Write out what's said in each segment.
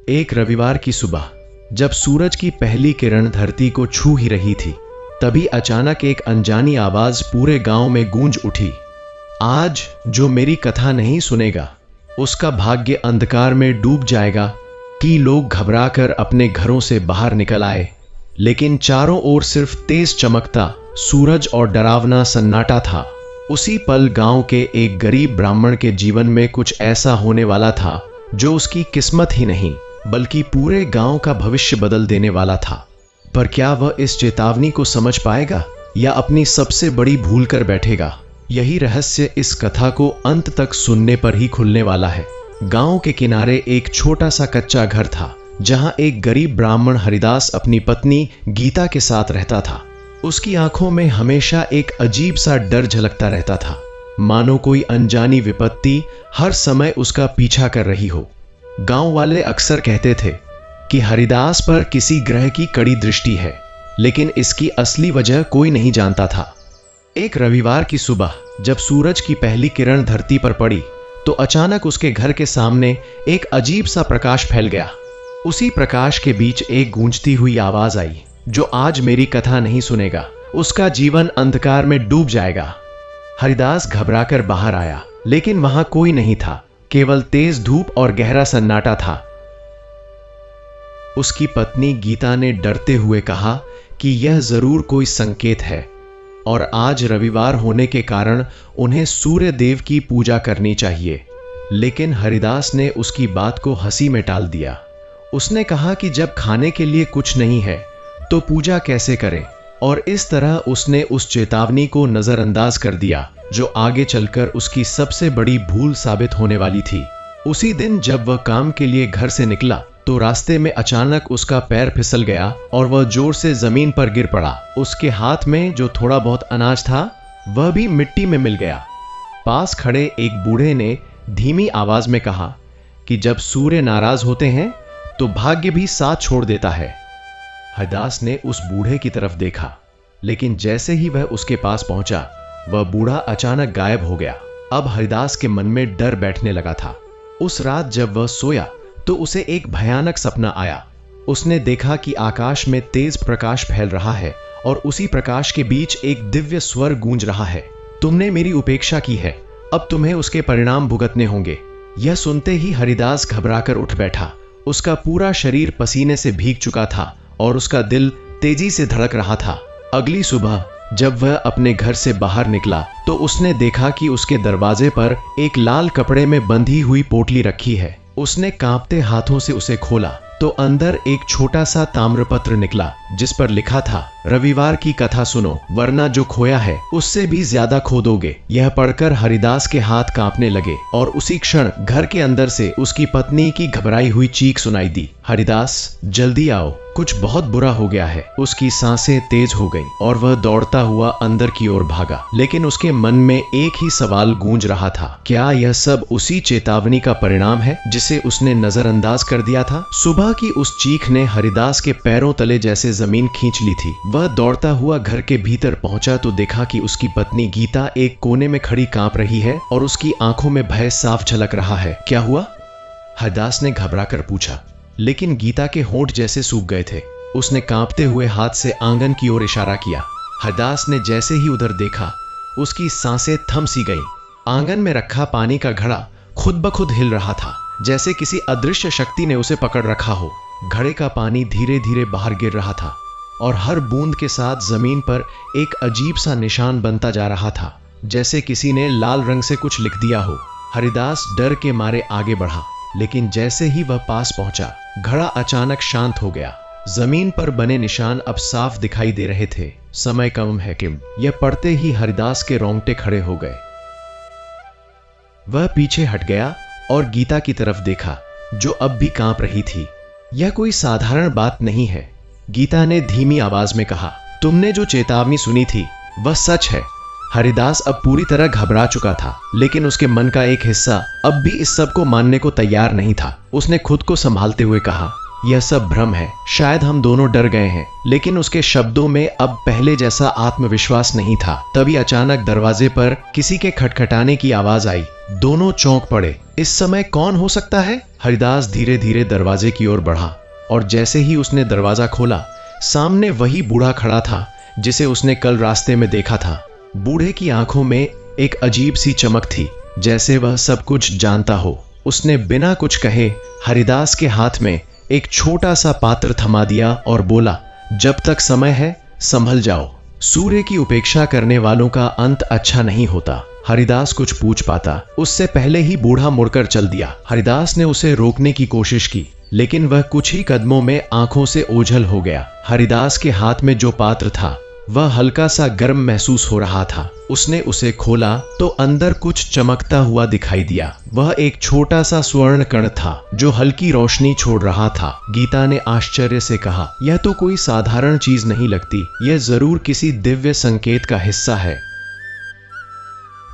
एक रविवार की सुबह जब सूरज की पहली किरण धरती को छू ही रही थी, तभी अचानक एक अनजानी आवाज पूरे गांव में गूंज उठी। आज जो मेरी कथा नहीं सुनेगा उसका भाग्य अंधकार में डूब जाएगा। कि लोग घबराकर अपने घरों से बाहर निकल आए, लेकिन चारों ओर सिर्फ तेज चमकता सूरज और डरावना सन्नाटा था। उसी पल गांव के एक गरीब ब्राह्मण के जीवन में कुछ ऐसा होने वाला था जो उसकी किस्मत ही नहीं बल्कि पूरे गांव का भविष्य बदल देने वाला था। पर क्या वह इस चेतावनी को समझ पाएगा या अपनी सबसे बड़ी भूल कर बैठेगा? यही रहस्य इस कथा को अंत तक सुनने पर ही खुलने वाला है। गांव के किनारे एक छोटा सा कच्चा घर था जहां एक गरीब ब्राह्मण हरिदास अपनी पत्नी गीता के साथ रहता था। उसकी आंखों में हमेशा एक अजीब सा डर झलकता रहता था, मानो कोई अनजानी विपत्ति हर समय उसका पीछा कर रही हो। गांव वाले अक्सर कहते थे कि हरिदास पर किसी ग्रह की कड़ी दृष्टि है, लेकिन इसकी असली वजह कोई नहीं जानता था। एक रविवार की सुबह जब सूरज की पहली किरण धरती पर पड़ी तो अचानक उसके घर के सामने एक अजीब सा प्रकाश फैल गया। उसी प्रकाश के बीच एक गूंजती हुई आवाज आई, जो आज मेरी कथा नहीं सुनेगा उसका जीवन अंधकार में डूब जाएगा। हरिदास घबराकर बाहर आया, लेकिन वहां कोई नहीं था, केवल तेज धूप और गहरा सन्नाटा था। उसकी पत्नी गीता ने डरते हुए कहा कि यह जरूर कोई संकेत है और आज रविवार होने के कारण उन्हें सूर्य देव की पूजा करनी चाहिए। लेकिन हरिदास ने उसकी बात को हंसी में टाल दिया। उसने कहा कि जब खाने के लिए कुछ नहीं है तो पूजा कैसे करें, और इस तरह उसने उस चेतावनी को नजरअंदाज कर दिया जो आगे चलकर उसकी सबसे बड़ी भूल साबित होने वाली थी। उसी दिन जब वह काम के लिए घर से निकला तो रास्ते में अचानक उसका पैर फिसल गया और वह जोर से जमीन पर गिर पड़ा। उसके हाथ में जो थोड़ा बहुत अनाज था वह भी मिट्टी में मिल गया। पास खड़े एक बूढ़े ने धीमी आवाज में कहा कि जब सूर्य नाराज होते हैं तो भाग्य भी साथ छोड़ देता है। हरिदास ने उस बूढ़े की तरफ देखा, लेकिन जैसे ही वह उसके पास पहुंचा वह बूढ़ा अचानक गायब हो गया। अब हरिदास के मन में डर बैठने लगा था। उस रात जब वह सोया तो उसे एक भयानक सपना आया। उसने देखा कि आकाश में तेज प्रकाश फैल रहा है और उसी प्रकाश के बीच एक दिव्य स्वर गूंज रहा है, तुमने मेरी उपेक्षा की है, अब तुम्हें उसके परिणाम भुगतने होंगे। यह सुनते ही हरिदास घबराकर उठ बैठा। उसका पूरा शरीर पसीने से भीग चुका था और उसका दिल तेजी से धड़क रहा था। अगली सुबह जब वह अपने घर से बाहर निकला तो उसने देखा कि उसके दरवाजे पर एक लाल कपड़े में बंधी हुई पोटली रखी है। उसने कांपते हाथों से उसे खोला तो अंदर एक छोटा सा ताम्रपत्र निकला जिस पर लिखा था, रविवार की कथा सुनो वरना जो खोया है उससे भी ज्यादा खो दोगे। यह पढ़कर हरिदास के हाथ कांपने लगे और उसी क्षण घर के अंदर से उसकी पत्नी की घबराई हुई चीख सुनाई दी, हरिदास जल्दी आओ, कुछ बहुत बुरा हो गया है। उसकी सांसें तेज हो गई और वह दौड़ता हुआ अंदर की ओर भागा, लेकिन उसके मन में एक ही सवाल गूंज रहा था, क्या यह सब उसी चेतावनी का परिणाम है जिसे उसने नजरअंदाज कर दिया था? सुबह की उस चीख ने हरिदास के पैरों तले जैसे जमीन खींच ली थी। वह दौड़ता हुआ घर के भीतर पहुंचा तो देखा कि उसकी पत्नी गीता एक कोने में खड़ी कांप रही है और उसकी आंखों में भय साफ झलक रहा है। क्या हुआ? हरिदास ने घबराकर पूछा, लेकिन गीता के होंठ जैसे सूख गए थे। उसने कांपते हुए हाथ से आंगन की ओर इशारा किया। हरिदास ने जैसे ही उधर देखा उसकी सांसें थम सी गईं। आंगन में रखा पानी का घड़ा खुद ब खुद हिल रहा था, जैसे किसी अदृश्य शक्ति ने उसे पकड़ रखा हो। घड़े का पानी धीरे धीरे बाहर गिर रहा था और हर बूंद के साथ जमीन पर एक अजीब सा निशान बनता जा रहा था, जैसे किसी ने लाल रंग से कुछ लिख दिया हो। हरिदास डर के मारे आगे बढ़ा, लेकिन जैसे ही वह पास पहुंचा घड़ा अचानक शांत हो गया। जमीन पर बने निशान अब साफ दिखाई दे रहे थे। समय कम है किम, यह पढ़ते ही हरिदास के रोंगटे खड़े हो गए। वह पीछे हट गया और गीता की तरफ देखा जो अब भी कांप रही थी। यह कोई साधारण बात नहीं है, गीता ने धीमी आवाज में कहा, तुमने जो चेतावनी सुनी थी वह सच है। हरिदास अब पूरी तरह घबरा चुका था, लेकिन उसके मन का एक हिस्सा अब भी इस सब को मानने को तैयार नहीं था। उसने खुद को संभालते हुए कहा, यह सब भ्रम है, शायद हम दोनों डर गए हैं। लेकिन उसके शब्दों में अब पहले जैसा आत्मविश्वास नहीं था। तभी अचानक दरवाजे पर किसी के खटखटाने की आवाज आई। दोनों चौंक पड़े। इस समय कौन हो सकता है? हरिदास धीरे धीरे दरवाजे की ओर बढ़ा और जैसे ही उसने दरवाजा खोला, सामने वही बूढ़ा खड़ा था जिसे उसने कल रास्ते में देखा था। बूढ़े की आंखों में एक अजीब सी चमक थी, जैसे वह सब कुछ जानता हो। उसने बिना कुछ कहे हरिदास के हाथ में एक छोटा सा पात्र थमा दिया और बोला, जब तक समय है संभल जाओ। सूर्य की उपेक्षा करने वालों का अंत अच्छा नहीं होता। हरिदास कुछ पूछ पाता उससे पहले ही बूढ़ा मुड़कर चल दिया। हरिदास ने उसे रोकने की कोशिश की, लेकिन वह कुछ ही कदमों में आंखों से ओझल हो गया। हरिदास के हाथ में जो पात्र था वह हल्का सा गर्म महसूस हो रहा था। उसने उसे खोला तो अंदर कुछ चमकता हुआ दिखाई दिया। वह एक छोटा सा स्वर्ण कण था जो हल्की रोशनी छोड़ रहा था। गीता ने आश्चर्य से कहा, यह तो कोई साधारण चीज नहीं लगती, यह जरूर किसी दिव्य संकेत का हिस्सा है।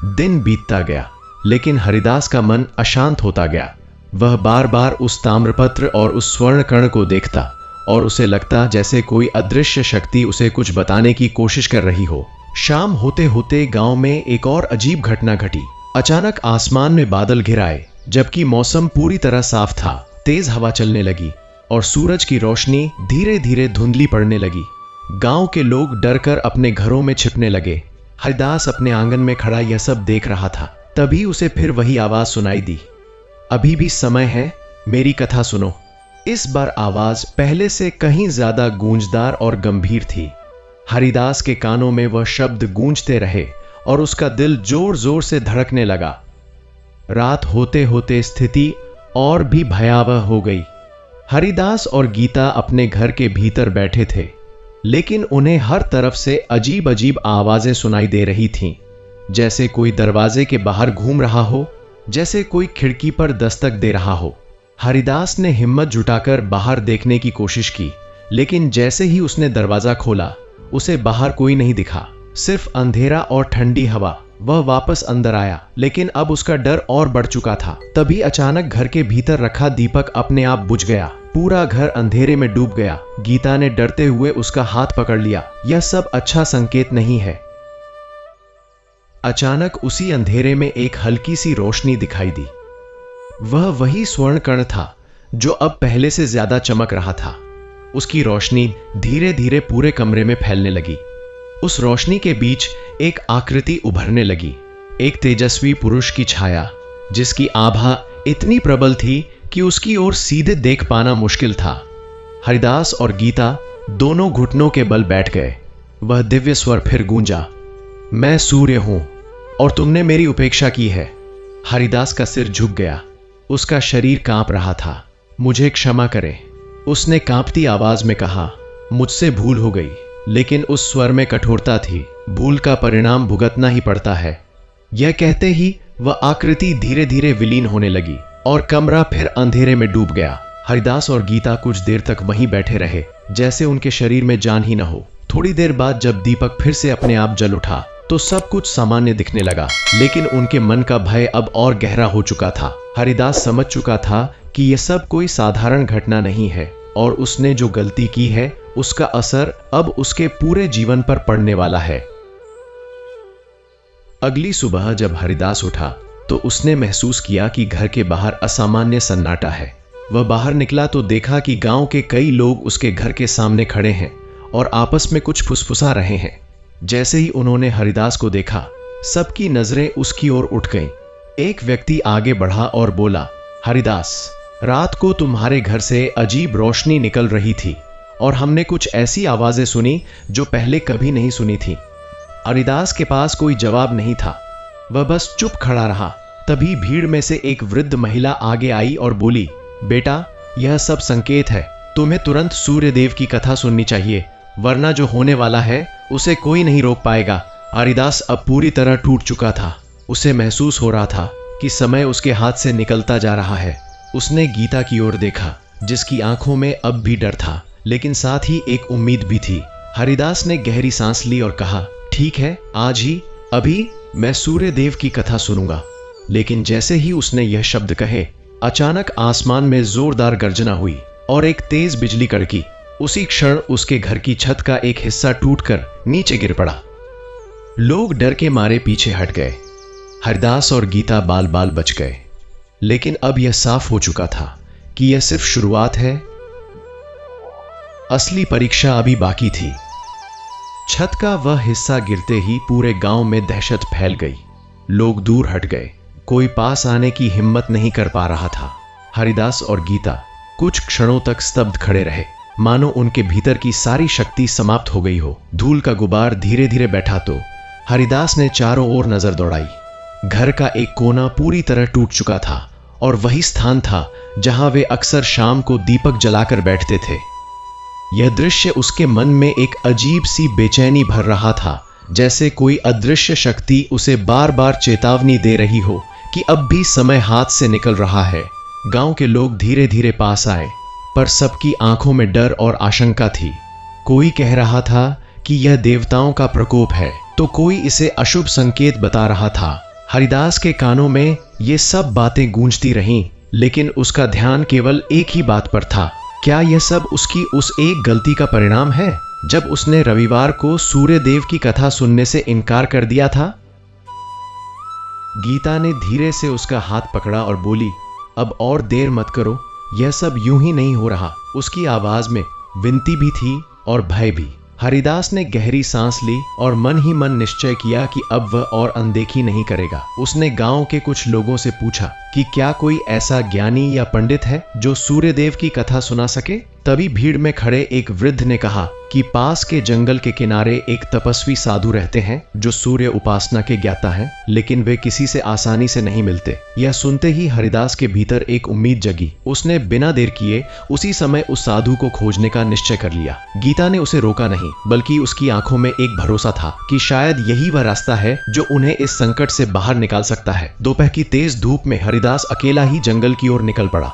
दिन बीतता गया, लेकिन हरिदास का मन अशांत होता गया। वह बार बार उस ताम्रपत्र और उस स्वर्ण कण को देखता और उसे लगता जैसे कोई अदृश्य शक्ति उसे कुछ बताने की कोशिश कर रही हो। शाम होते होते गांव में एक और अजीब घटना घटी। अचानक आसमान में बादल घिर आए, जबकि मौसम पूरी तरह साफ था। तेज हवा चलने लगी और सूरज की रोशनी धीरे धीरे धुंधली पड़ने लगी। गांव के लोग डरकर अपने घरों में छिपने लगे। हरिदास अपने आंगन में खड़ा यह सब देख रहा था। तभी उसे फिर वही आवाज सुनाई दी, अभी भी समय है, मेरी कथा सुनो। इस बार आवाज पहले से कहीं ज्यादा गूंजदार और गंभीर थी। हरिदास के कानों में वह शब्द गूंजते रहे और उसका दिल जोर जोर से धड़कने लगा। रात होते होते स्थिति और भी भयावह हो गई। हरिदास और गीता अपने घर के भीतर बैठे थे, लेकिन उन्हें हर तरफ से अजीब अजीब आवाजें सुनाई दे रही थीं, जैसे कोई दरवाजे के बाहर घूम रहा हो, जैसे कोई खिड़की पर दस्तक दे रहा हो। हरिदास ने हिम्मत जुटाकर बाहर देखने की कोशिश की, लेकिन जैसे ही उसने दरवाजा खोला उसे बाहर कोई नहीं दिखा, सिर्फ अंधेरा और ठंडी हवा। वह वापस अंदर आया, लेकिन अब उसका डर और बढ़ चुका था। तभी अचानक घर के भीतर रखा दीपक अपने आप बुझ गया। पूरा घर अंधेरे में डूब गया। गीता ने डरते हुए उसका हाथ पकड़ लिया। यह सब अच्छा संकेत नहीं है। अचानक उसी अंधेरे में एक हल्की सी रोशनी दिखाई दी। वह वही स्वर्ण कण था जो अब पहले से ज्यादा चमक रहा था। उसकी रोशनी धीरे धीरे पूरे कमरे में फैलने लगी। उस रोशनी के बीच एक आकृति उभरने लगी, एक तेजस्वी पुरुष की छाया, जिसकी आभा इतनी प्रबल थी कि उसकी ओर सीधे देख पाना मुश्किल था। हरिदास और गीता दोनों घुटनों के बल बैठ गए। वह दिव्य स्वर फिर गूंजा, मैं सूर्य हूं और तुमने मेरी उपेक्षा की है। हरिदास का सिर झुक गया, उसका शरीर कांप रहा था। मुझे क्षमा करें, उसने कांपती आवाज में कहा। मुझसे भूल हो गई। लेकिन उस स्वर में कठोरता थी। भूल का परिणाम भुगतना ही पड़ता है। यह कहते ही वह आकृति धीरे धीरे विलीन होने लगी और कमरा फिर अंधेरे में डूब गया। हरिदास और गीता कुछ देर तक वहीं बैठे रहे, जैसे उनके शरीर में जान ही न हो। थोड़ी देर बाद जब दीपक फिर से अपने आप जल उठा तो सब कुछ सामान्य दिखने लगा, लेकिन उनके मन का भय अब और गहरा हो चुका था। हरिदास समझ चुका था कि यह सब कोई साधारण घटना नहीं है और उसने जो गलती की है उसका असर अब उसके पूरे जीवन पर पड़ने वाला है। अगली सुबह जब हरिदास उठा तो उसने महसूस किया कि घर के बाहर असामान्य सन्नाटा है। वह बाहर निकला तो देखा कि गांव के कई लोग उसके घर के सामने खड़े हैं और आपस में कुछ फुसफुसा रहे हैं। जैसे ही उन्होंने हरिदास को देखा, सबकी नजरें उसकी ओर उठ गईं। एक व्यक्ति आगे बढ़ा और बोला, हरिदास, रात को तुम्हारे घर से अजीब रोशनी निकल रही थी और हमने कुछ ऐसी आवाजें सुनी जो पहले कभी नहीं सुनी थी। हरिदास के पास कोई जवाब नहीं था, वह बस चुप खड़ा रहा। तभी भीड़ में से एक वृद्ध महिला आगे आई और बोली, बेटा, यह सब संकेत है। तुम्हें तुरंत सूर्य देव की कथा सुननी चाहिए, वरना जो होने वाला है उसे कोई नहीं रोक पाएगा। हरिदास अब पूरी तरह टूट चुका था। उसे महसूस हो रहा था कि समय उसके हाथ से निकलता जा रहा है। उसने गीता की ओर देखा, जिसकी आंखों में अब भी डर था, लेकिन साथ ही एक उम्मीद भी थी। हरिदास ने गहरी सांस ली और कहा, ठीक है, आज ही, अभी मैं सूर्य देव की कथा सुनूंगा। लेकिन जैसे ही उसने यह शब्द कहे, अचानक आसमान में जोरदार गर्जना हुई और एक तेज बिजली कड़की। उसी क्षण उसके घर की छत का एक हिस्सा टूटकर नीचे गिर पड़ा। लोग डर के मारे पीछे हट गए। हरिदास और गीता बाल बाल बच गए, लेकिन अब यह साफ हो चुका था कि यह सिर्फ शुरुआत है। असली परीक्षा अभी बाकी थी। छत का वह हिस्सा गिरते ही पूरे गांव में दहशत फैल गई। लोग दूर हट गए, कोई पास आने की हिम्मत नहीं कर पा रहा था। हरिदास और गीता कुछ क्षणों तक स्तब्ध खड़े रहे, मानो उनके भीतर की सारी शक्ति समाप्त हो गई हो। धूल का गुबार धीरे धीरे बैठा तो हरिदास ने चारों ओर नजर दौड़ाई। घर का एक कोना पूरी तरह टूट चुका था और वही स्थान था जहां वे अक्सर शाम को दीपक जलाकर बैठते थे। यह दृश्य उसके मन में एक अजीब सी बेचैनी भर रहा था, जैसे कोई अदृश्य शक्ति उसे बार बार चेतावनी दे रही हो कि अब भी समय हाथ से निकल रहा है। गांव के लोग धीरे धीरे पास आए, पर सबकी आंखों में डर और आशंका थी। कोई कह रहा था कि यह देवताओं का प्रकोप है, तो कोई इसे अशुभ संकेत बता रहा था। हरिदास के कानों में ये सब बातें गूंजती रहीं, लेकिन उसका ध्यान केवल एक ही बात पर था। क्या यह सब उसकी उस एक गलती का परिणाम है जब उसने रविवार को सूर्य देव की कथा सुनने से इनकार कर दिया था? गीता ने धीरे से उसका हाथ पकड़ा और बोली, अब और देर मत करो, यह सब यूं ही नहीं हो रहा। उसकी आवाज में विनती भी थी और भय भी। हरिदास ने गहरी सांस ली और मन ही मन निश्चय किया कि अब वह और अनदेखी नहीं करेगा। उसने गांव के कुछ लोगों से पूछा कि क्या कोई ऐसा ज्ञानी या पंडित है जो सूर्यदेव की कथा सुना सके। तभी भीड़ में खड़े एक वृद्ध ने कहा कि पास के जंगल के किनारे एक तपस्वी साधु रहते हैं जो सूर्य उपासना के ज्ञाता हैं, लेकिन वे किसी से आसानी से नहीं मिलते। यह सुनते ही हरिदास के भीतर एक उम्मीद जगी। उसने बिना देर किए उसी समय उस साधु को खोजने का निश्चय कर लिया। गीता ने उसे रोका नहीं, बल्कि उसकी आंखों में एक भरोसा था कि शायद यही वह रास्ता है जो उन्हें इस संकट से बाहर निकाल सकता है। दोपहर की तेज धूप में हरिदास अकेला ही जंगल की ओर निकल पड़ा।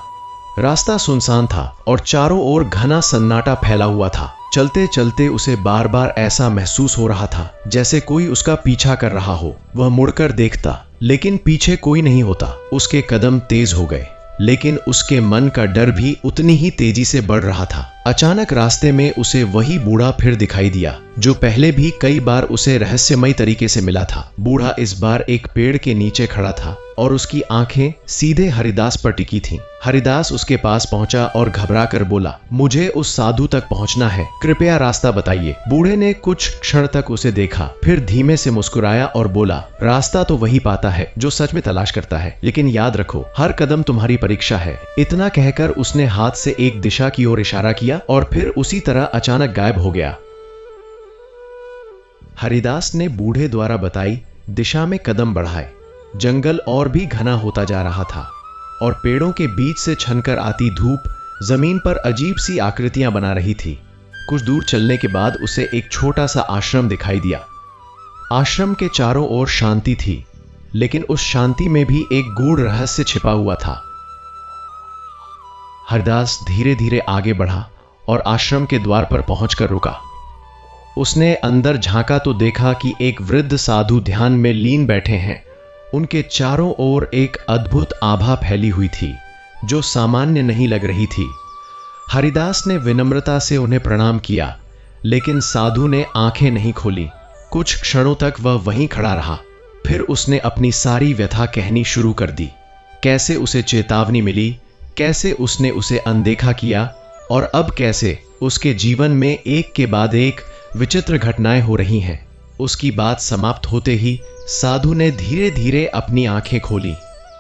रास्ता सुनसान था और चारों ओर घना सन्नाटा फैला हुआ था। चलते चलते उसे बार बार ऐसा महसूस हो रहा था जैसे कोई उसका पीछा कर रहा हो। वह मुड़कर देखता, लेकिन पीछे कोई नहीं होता। उसके कदम तेज हो गए, लेकिन उसके मन का डर भी उतनी ही तेजी से बढ़ रहा था। अचानक रास्ते में उसे वही बूढ़ा फिर दिखाई दिया जो पहले भी कई बार उसे रहस्यमय तरीके से मिला था। बूढ़ा इस बार एक पेड़ के नीचे खड़ा था और उसकी आंखें सीधे हरिदास पर टिकी थीं। हरिदास उसके पास पहुंचा और घबरा कर बोला, मुझे उस साधु तक पहुंचना है, कृपया रास्ता बताइए। बूढ़े ने कुछ क्षण तक उसे देखा, फिर धीमे से मुस्कुराया और बोला, रास्ता तो वही पाता है जो सच में तलाश करता है, लेकिन याद रखो हर कदम तुम्हारी परीक्षा है। इतना कहकर उसने हाथ से एक दिशा की ओर इशारा किया और फिर उसी तरह अचानक गायब हो गया। हरिदास ने बूढ़े द्वारा बताई दिशा में कदम बढ़ाए। जंगल और भी घना होता जा रहा था और पेड़ों के बीच से छनकर आती धूप जमीन पर अजीब सी आकृतियां बना रही थी। कुछ दूर चलने के बाद उसे एक छोटा सा आश्रम दिखाई दिया। आश्रम के चारों ओर शांति थी, लेकिन उस शांति में भी एक गूढ़ रहस्य छिपा हुआ था। हरिदास धीरे धीरे आगे बढ़ा और आश्रम के द्वार पर पहुंचकर रुका। उसने अंदर झांका तो देखा कि एक वृद्ध साधु ध्यान में लीन बैठे हैं। उनके चारों ओर एक अद्भुत आभा फैली हुई थी जो सामान्य नहीं लग रही थी। हरिदास ने विनम्रता से उन्हें प्रणाम किया, लेकिन साधु ने आंखें नहीं खोली। कुछ क्षणों तक वह वहीं खड़ा रहा। फिर उसने अपनी सारी व्यथा कहनी शुरू कर दी। कैसे उसे चेतावनी मिली, कैसे उसने उसे अनदेखा किया और अब कैसे उसके जीवन में एक के बाद एक विचित्र घटनाएं हो रही हैं। उसकी बात समाप्त होते ही साधु ने धीरे धीरे अपनी आंखें खोली।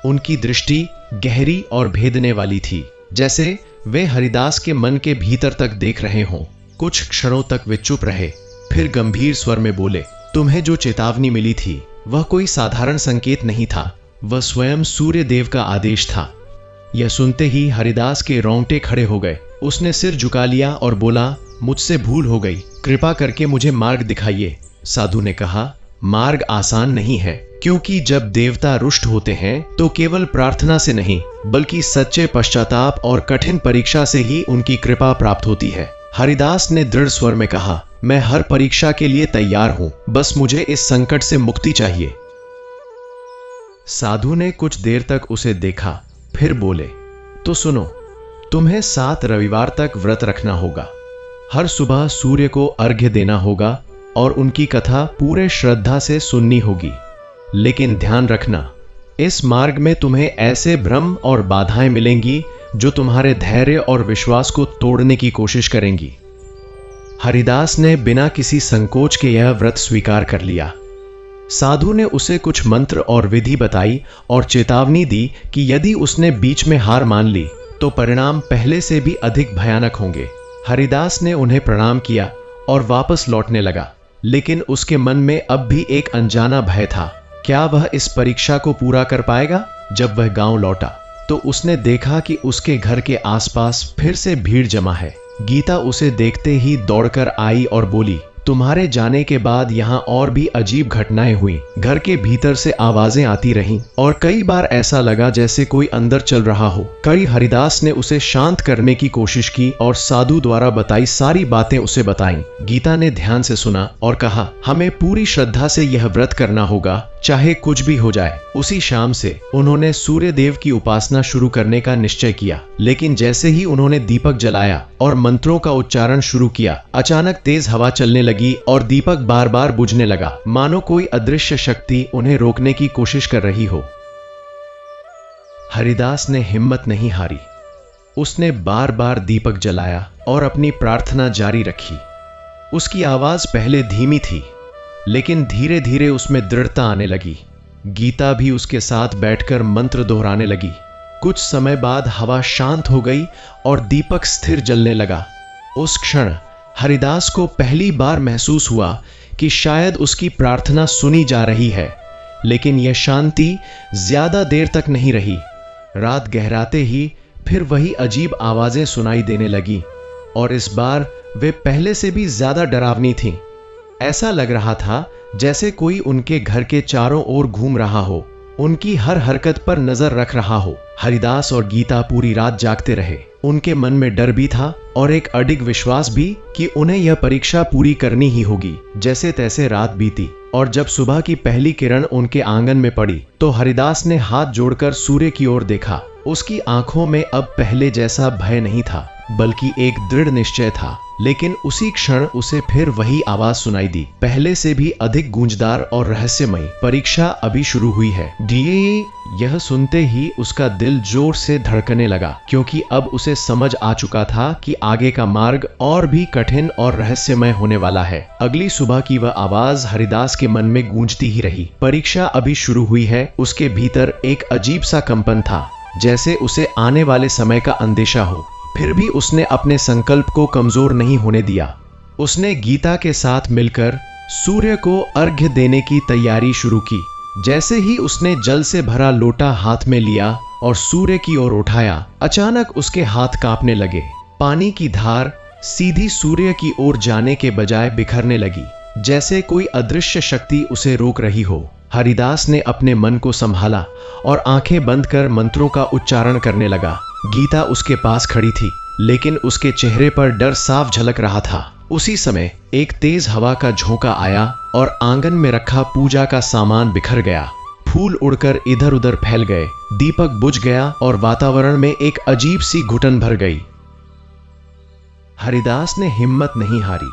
उनकी दृष्टि गहरी और भेदने वाली थी, जैसे वे हरिदास के मन के भीतर तक देख रहे हों। कुछ क्षणों तक वे चुप रहे, फिर गंभीर स्वर में बोले, तुम्हें जो चेतावनी मिली थी वह कोई साधारण संकेत नहीं था, वह स्वयं सूर्य देव का आदेश था। यह सुनते ही हरिदास के रोंगटे खड़े हो गए। उसने सिर झुका लिया और बोला, मुझसे भूल हो गई, कृपा करके मुझे मार्ग दिखाइए। साधु ने कहा, मार्ग आसान नहीं है, क्योंकि जब देवता रुष्ट होते हैं तो केवल प्रार्थना से नहीं, बल्कि सच्चे पश्चाताप और कठिन परीक्षा से ही उनकी कृपा प्राप्त होती है। हरिदास ने दृढ़ स्वर में कहा, मैं हर परीक्षा के लिए तैयार हूं, बस मुझे इस संकट से मुक्ति चाहिए। साधु ने कुछ देर तक उसे देखा, फिर बोले, तो सुनो, तुम्हें 7 रविवार तक व्रत रखना होगा। हर सुबह सूर्य को अर्घ्य देना होगा और उनकी कथा पूरे श्रद्धा से सुननी होगी। लेकिन ध्यान रखना, इस मार्ग में तुम्हें ऐसे भ्रम और बाधाएं मिलेंगी जो तुम्हारे धैर्य और विश्वास को तोड़ने की कोशिश करेंगी। हरिदास ने बिना किसी संकोच के यह व्रत स्वीकार कर लिया। साधु ने उसे कुछ मंत्र और विधि बताई और चेतावनी दी कि यदि उसने बीच में हार मान ली तो परिणाम पहले से भी अधिक भयानक होंगे। हरिदास ने उन्हें प्रणाम किया और वापस लौटने लगा, लेकिन उसके मन में अब भी एक अनजाना भय था। क्या वह इस परीक्षा को पूरा कर पाएगा? जब वह गांव लौटा तो उसने देखा कि उसके घर के आसपास फिर से भीड़ जमा है। गीता उसे देखते ही दौड़कर आई और बोली, तुम्हारे जाने के बाद यहाँ और भी अजीब घटनाएं हुई। घर के भीतर से आवाजें आती रहीं और कई बार ऐसा लगा जैसे कोई अंदर चल रहा हो। हरिदास ने उसे शांत करने की कोशिश की और साधु द्वारा बताई सारी बातें उसे बताईं। गीता ने ध्यान से सुना और कहा, हमें पूरी श्रद्धा से यह व्रत करना होगा, चाहे कुछ भी हो जाए। उसी शाम से उन्होंने सूर्य देव की उपासना शुरू करने का निश्चय किया, लेकिन जैसे ही उन्होंने दीपक जलाया और मंत्रों का उच्चारण शुरू किया, अचानक तेज हवा चलने लगी और दीपक बार बार बुझने लगा, मानो कोई अदृश्य शक्ति उन्हें रोकने की कोशिश कर रही हो। हरिदास ने हिम्मत नहीं हारी। उसने बार बार दीपक जलाया और अपनी प्रार्थना जारी रखी। उसकी आवाज पहले धीमी थी, लेकिन धीरे धीरे उसमें दृढ़ता आने लगी। गीता भी उसके साथ बैठकर मंत्र दोहराने लगी। कुछ समय बाद हवा शांत हो गई और दीपक स्थिर जलने लगा। उस क्षण हरिदास को पहली बार महसूस हुआ कि शायद उसकी प्रार्थना सुनी जा रही है, लेकिन यह शांति ज्यादा देर तक नहीं रही। रात गहराते ही फिर वही अजीब आवाजें सुनाई देने लगी और इस बार वे पहले से भी ज्यादा डरावनी थीं। ऐसा लग रहा था जैसे कोई उनके घर के चारों ओर घूम रहा हो, उनकी हर हरकत पर नजर रख रहा हो। हरिदास और गीता पूरी रात जागते रहे। उनके मन में डर भी था और एक अडिग विश्वास भी कि उन्हें यह परीक्षा पूरी करनी ही होगी। जैसे तैसे रात बीती और जब सुबह की पहली किरण उनके आंगन में पड़ी तो हरिदास ने हाथ जोड़कर सूर्य की ओर देखा। उसकी आंखों में अब पहले जैसा भय नहीं था, बल्कि एक दृढ़ निश्चय था। लेकिन उसी क्षण उसे फिर वही आवाज सुनाई दी, पहले से भी अधिक गूंजदार और रहस्यमयी, परीक्षा अभी शुरू हुई है। यह सुनते ही उसका दिल जोर से धड़कने लगा, क्योंकि अब उसे समझ आ चुका था कि आगे का मार्ग और भी कठिन और रहस्यमय होने वाला है। अगली सुबह की वह आवाज हरिदास के मन में गूंजती ही रही। परीक्षा अभी शुरू हुई है। उसके भीतर एक अजीब सा कंपन था, जैसे उसे आने वाले समय का अंदेशा हो। फिर भी उसने अपने संकल्प को कमजोर नहीं होने दिया। उसने गीता के साथ मिलकर सूर्य को अर्घ्य देने की तैयारी शुरू की। जैसे ही उसने जल से भरा लोटा हाथ में लिया और सूर्य की ओर उठाया, अचानक उसके हाथ कांपने लगे। पानी की धार सीधी सूर्य की ओर जाने के बजाय बिखरने लगी, जैसे कोई अदृश्य शक्ति उसे रोक रही हो। हरिदास ने अपने मन को संभाला और आंखें बंद कर मंत्रों का उच्चारण करने लगा। गीता उसके पास खड़ी थी, लेकिन उसके चेहरे पर डर साफ झलक रहा था। उसी समय एक तेज हवा का झोंका आया और आंगन में रखा पूजा का सामान बिखर गया। फूल उड़कर इधर उधर फैल गए, दीपक बुझ गया और वातावरण में एक अजीब सी घुटन भर गई। हरिदास ने हिम्मत नहीं हारी।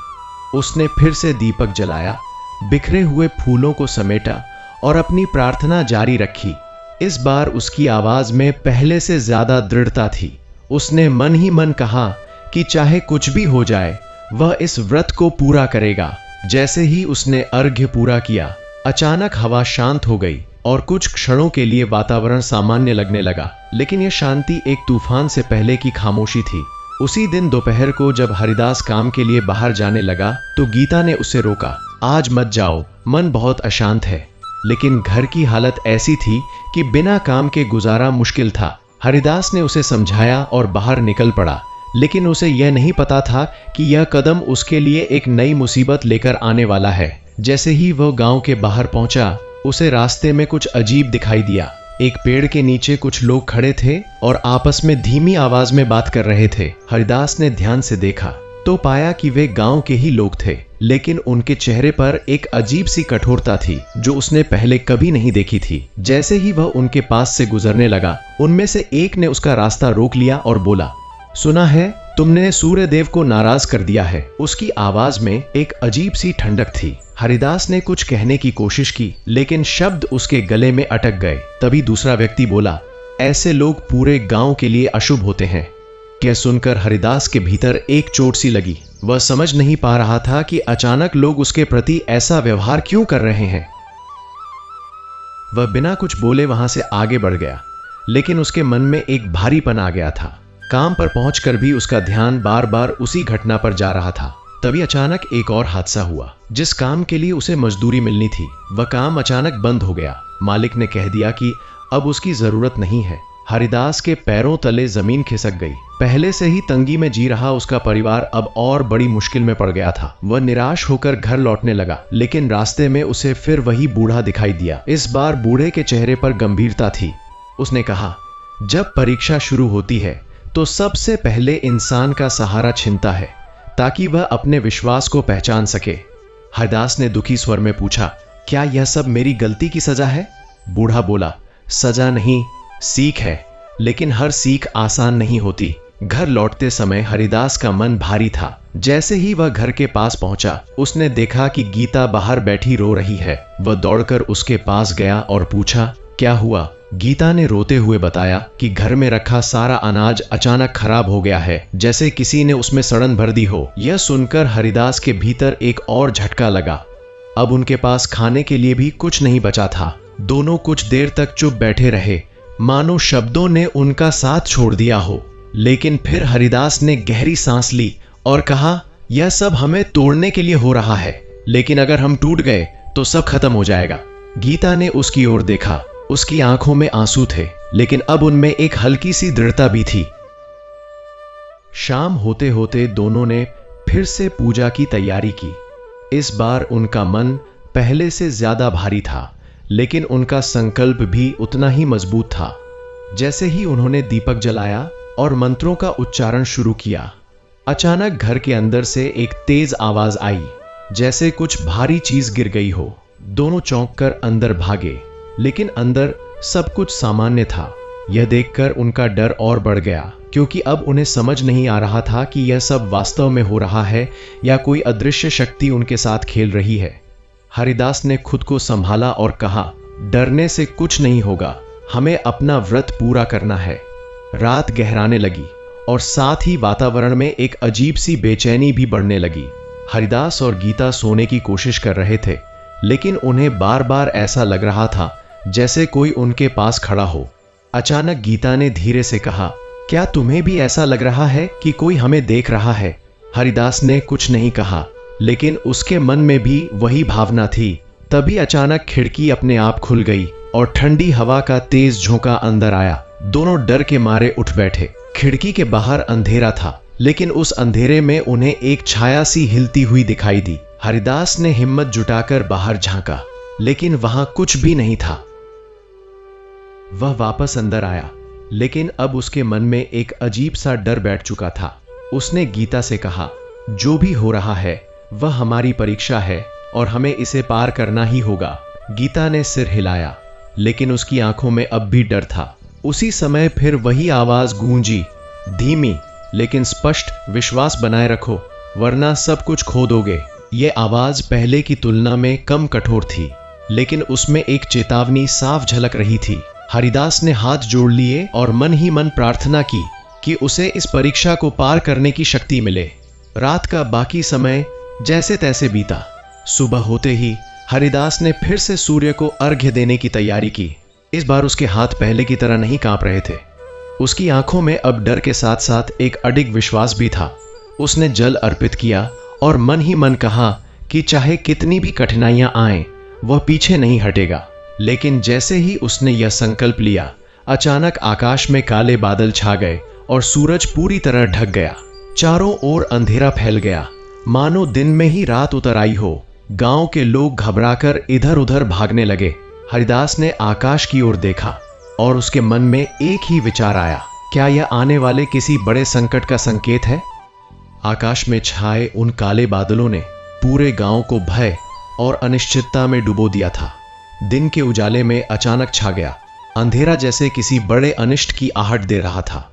उसने फिर से दीपक जलाया, बिखरे हुए फूलों को समेटा और अपनी प्रार्थना जारी रखी। इस बार उसकी आवाज में पहले से ज्यादा दृढ़ता थी। उसने मन ही मन कहा कि चाहे कुछ भी हो जाए, वह इस व्रत को पूरा करेगा। जैसे ही उसने अर्घ्य पूरा किया, अचानक हवा शांत हो गई और कुछ क्षणों के लिए वातावरण सामान्य लगने लगा। लेकिन यह शांति एक तूफान से पहले की खामोशी थी। उसी दिन दोपहर को जब हरिदास काम के लिए बाहर जाने लगा तो गीता ने उसे रोका। आज मत जाओ, मन बहुत अशांत है। लेकिन घर की हालत ऐसी थी कि बिना काम के गुजारा मुश्किल था। हरिदास ने उसे समझाया और बाहर निकल पड़ा, लेकिन उसे यह नहीं पता था कि यह कदम उसके लिए एक नई मुसीबत लेकर आने वाला है। जैसे ही वह गांव के बाहर पहुंचा, उसे रास्ते में कुछ अजीब दिखाई दिया। एक पेड़ के नीचे कुछ लोग खड़े थे और आपस में धीमी आवाज में बात कर रहे थे। हरिदास ने ध्यान से देखा तो पाया कि वे गांव के ही लोग थे, लेकिन उनके चेहरे पर एक अजीब सी कठोरता थी जो उसने पहले कभी नहीं देखी थी। जैसे ही वह उनके पास से गुजरने लगा, उनमें से एक ने उसका रास्ता रोक लिया और बोला, सुना है तुमने सूर्य देव को नाराज कर दिया है। उसकी आवाज में एक अजीब सी ठंडक थी। हरिदास ने कुछ कहने की कोशिश की, लेकिन शब्द उसके गले में अटक गए। तभी दूसरा व्यक्ति बोला, ऐसे लोग पूरे गांव के लिए अशुभ होते हैं। यह सुनकर हरिदास के भीतर एक चोट सी लगी। वह समझ नहीं पा रहा था कि अचानक लोग उसके प्रति ऐसा व्यवहार क्यों कर रहे हैं। वह बिना कुछ बोले वहां से आगे बढ़ गया, लेकिन उसके मन में एक भारीपन आ गया था। काम पर पहुंचकर भी उसका ध्यान बार बार उसी घटना पर जा रहा था। तभी अचानक एक और हादसा हुआ। जिस काम के लिए उसे मजदूरी मिलनी थी, वह काम अचानक बंद हो गया। मालिक ने कह दिया कि अब उसकी जरूरत नहीं है। हरिदास के पैरों तले जमीन खिसक गई। पहले से ही तंगी में जी रहा उसका परिवार अब और बड़ी मुश्किल में पड़ गया था। वह निराश होकर घर लौटने लगा, लेकिन रास्ते में उसे फिर वही बूढ़ा दिखाई दिया। इस बार बूढ़े के चेहरे पर गंभीरता थी। उसने कहा, जब परीक्षा शुरू होती है तो सबसे पहले इंसान का सहारा छिनता है, ताकि वह अपने विश्वास को पहचान सके। हरिदास ने दुखी स्वर में पूछा, क्या यह सब मेरी गलती की सजा है? बूढ़ा बोला, सजा नहीं, सीख है, लेकिन हर सीख आसान नहीं होती। घर लौटते समय हरिदास का मन भारी था। जैसे ही वह घर के पास पहुंचा, उसने देखा कि गीता बाहर बैठी रो रही है। वह दौड़कर उसके पास गया और पूछा, क्या हुआ? गीता ने रोते हुए बताया कि घर में रखा सारा अनाज अचानक खराब हो गया है, जैसे किसी ने उसमें सड़न भर दी हो। यह सुनकर हरिदास के भीतर एक और झटका लगा। अब उनके पास खाने के लिए भी कुछ नहीं बचा था। दोनों कुछ देर तक चुप बैठे रहे, मानो शब्दों ने उनका साथ छोड़ दिया हो। लेकिन फिर हरिदास ने गहरी सांस ली और कहा, यह सब हमें तोड़ने के लिए हो रहा है, लेकिन अगर हम टूट गए तो सब खत्म हो जाएगा। गीता ने उसकी ओर देखा। उसकी आंखों में आंसू थे, लेकिन अब उनमें एक हल्की सी दृढ़ता भी थी। शाम होते होते दोनों ने फिर से पूजा की तैयारी की। इस बार उनका मन पहले से ज्यादा भारी था, लेकिन उनका संकल्प भी उतना ही मजबूत था। जैसे ही उन्होंने दीपक जलाया और मंत्रों का उच्चारण शुरू किया, अचानक घर के अंदर से एक तेज आवाज आई, जैसे कुछ भारी चीज गिर गई हो। दोनों चौंक कर अंदर भागे, लेकिन अंदर सब कुछ सामान्य था। यह देखकर उनका डर और बढ़ गया, क्योंकि अब उन्हें समझ नहीं आ रहा था कि यह सब वास्तव में हो रहा है या कोई अदृश्य शक्ति उनके साथ खेल रही है। हरिदास ने खुद को संभाला और कहा, डरने से कुछ नहीं होगा, हमें अपना व्रत पूरा करना है। रात गहराने लगी और साथ ही वातावरण में एक अजीब सी बेचैनी भी बढ़ने लगी। हरिदास और गीता सोने की कोशिश कर रहे थे, लेकिन उन्हें बार बार ऐसा लग रहा था जैसे कोई उनके पास खड़ा हो। अचानक गीता ने धीरे से कहा, क्या तुम्हें भी ऐसा लग रहा है कि कोई हमें देख रहा है? हरिदास ने कुछ नहीं कहा, लेकिन उसके मन में भी वही भावना थी। तभी अचानक खिड़की अपने आप खुल गई और ठंडी हवा का तेज झोंका अंदर आया। दोनों डर के मारे उठ बैठे। खिड़की के बाहर अंधेरा था, लेकिन उस अंधेरे में उन्हें एक छाया सी हिलती हुई दिखाई दी। हरिदास ने हिम्मत जुटाकर बाहर झांका, लेकिन वहां कुछ भी नहीं था। वह वापस अंदर आया, लेकिन अब उसके मन में एक अजीब सा डर बैठ चुका था। उसने गीता से कहा, जो भी हो रहा है वह हमारी परीक्षा है और हमें इसे पार करना ही होगा। गीता ने सिर हिलाया, लेकिन उसकी आंखों में अब भी डर था। उसी समय फिर वही आवाज गूंजी, धीमी लेकिन स्पष्ट, विश्वास बनाए रखो वरना सब कुछ खो दोगे। यह आवाज पहले की तुलना में कम कठोर थी, लेकिन उसमें एक चेतावनी साफ झलक रही थी। हरिदास ने हाथ जोड़ लिए और मन ही मन प्रार्थना की कि उसे इस परीक्षा को पार करने की शक्ति मिले। रात का बाकी समय जैसे तैसे बीता। सुबह होते ही हरिदास ने फिर से सूर्य को अर्घ्य देने की तैयारी की। इस बार उसके हाथ पहले की तरह नहीं कांप रहे थे। उसकी आंखों में अब डर के साथ साथ एक अडिग विश्वास भी था। उसने जल अर्पित किया और मन ही मन कहा कि चाहे कितनी भी कठिनाइयां आएं, वह पीछे नहीं हटेगा। लेकिन जैसे ही उसने यह संकल्प लिया, अचानक आकाश में काले बादल छा गए और सूरज पूरी तरह ढक गया। चारों ओर अंधेरा फैल गया, मानो दिन में ही रात उतर आई हो। गांव के लोग घबराकर इधर उधर भागने लगे। हरिदास ने आकाश की ओर देखा और उसके मन में एक ही विचार आया, क्या यह आने वाले किसी बड़े संकट का संकेत है? आकाश में छाए उन काले बादलों ने पूरे गांव को भय और अनिश्चितता में डुबो दिया था। दिन के उजाले में अचानक छा गया अंधेरा, जैसे किसी बड़े अनिष्ट की आहट दे रहा था।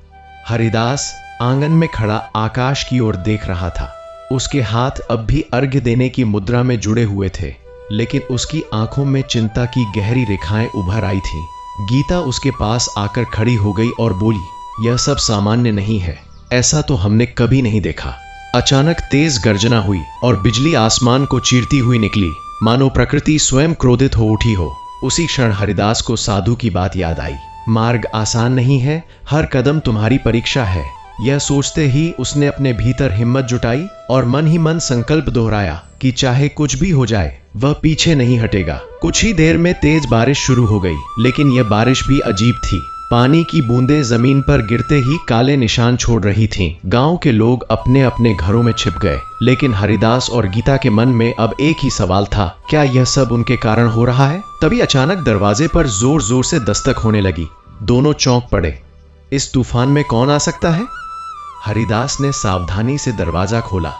हरिदास आंगन में खड़ा आकाश की ओर देख रहा था। उसके हाथ अब भी अर्घ्य देने की मुद्रा में जुड़े हुए थे, लेकिन उसकी आंखों में चिंता की गहरी रेखाएं उभर आई थीं। गीता उसके पास आकर खड़ी हो गई और बोली, यह सब सामान्य नहीं है, ऐसा तो हमने कभी नहीं देखा। अचानक तेज गर्जना हुई और बिजली आसमान को चीरती हुई निकली, मानो प्रकृति स्वयं क्रोधित हो उठी हो। उसी क्षण हरिदास को साधु की बात याद आई। मार्ग आसान नहीं है, हर कदम तुम्हारी परीक्षा है। यह सोचते ही उसने अपने भीतर हिम्मत जुटाई और मन ही मन संकल्प दोहराया कि चाहे कुछ भी हो जाए वह पीछे नहीं हटेगा। कुछ ही देर में तेज बारिश शुरू हो गई, लेकिन यह बारिश भी अजीब थी। पानी की बूंदें जमीन पर गिरते ही काले निशान छोड़ रही थीं। गांव के लोग अपने अपने घरों में छिप गए, लेकिन हरिदास और गीता के मन में अब एक ही सवाल था, क्या यह सब उनके कारण हो रहा है? तभी अचानक दरवाजे पर जोर जोर से दस्तक होने लगी। दोनों चौंक पड़े। इस तूफान में कौन आ सकता है? हरिदास ने सावधानी से दरवाजा खोला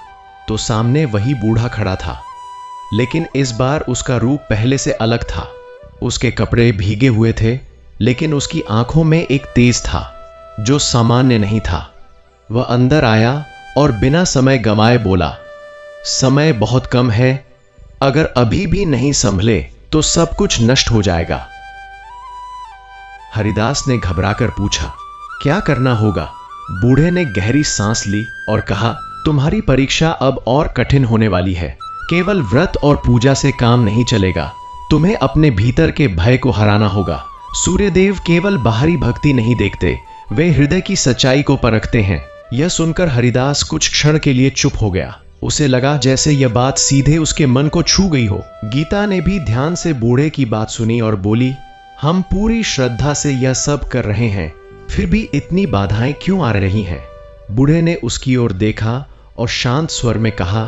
तो सामने वही बूढ़ा खड़ा था, लेकिन इस बार उसका रूप पहले से अलग था। उसके कपड़े भीगे हुए थे, लेकिन उसकी आंखों में एक तेज था जो सामान्य नहीं था। वह अंदर आया और बिना समय गंवाए बोला, समय बहुत कम है, अगर अभी भी नहीं संभले तो सब कुछ नष्ट हो जाएगा। हरिदास ने घबराकर पूछा, क्या करना होगा? बूढ़े ने गहरी सांस ली और कहा, तुम्हारी परीक्षा अब और कठिन होने वाली है। केवल व्रत और पूजा से काम नहीं चलेगा, तुम्हें अपने भीतर के भय को हराना होगा। सूर्यदेव केवल बाहरी भक्ति नहीं देखते, वे हृदय की सच्चाई को परखते हैं। यह सुनकर हरिदास कुछ क्षण के लिए चुप हो गया। उसे लगा जैसे यह बात सीधे उसके मन को छू गई हो। गीता ने भी ध्यान से बूढ़े की बात सुनी और बोली, हम पूरी श्रद्धा से यह सब कर रहे हैं, फिर भी इतनी बाधाएं क्यों आ रही हैं? बूढ़े ने उसकी ओर देखा और शांत स्वर में कहा,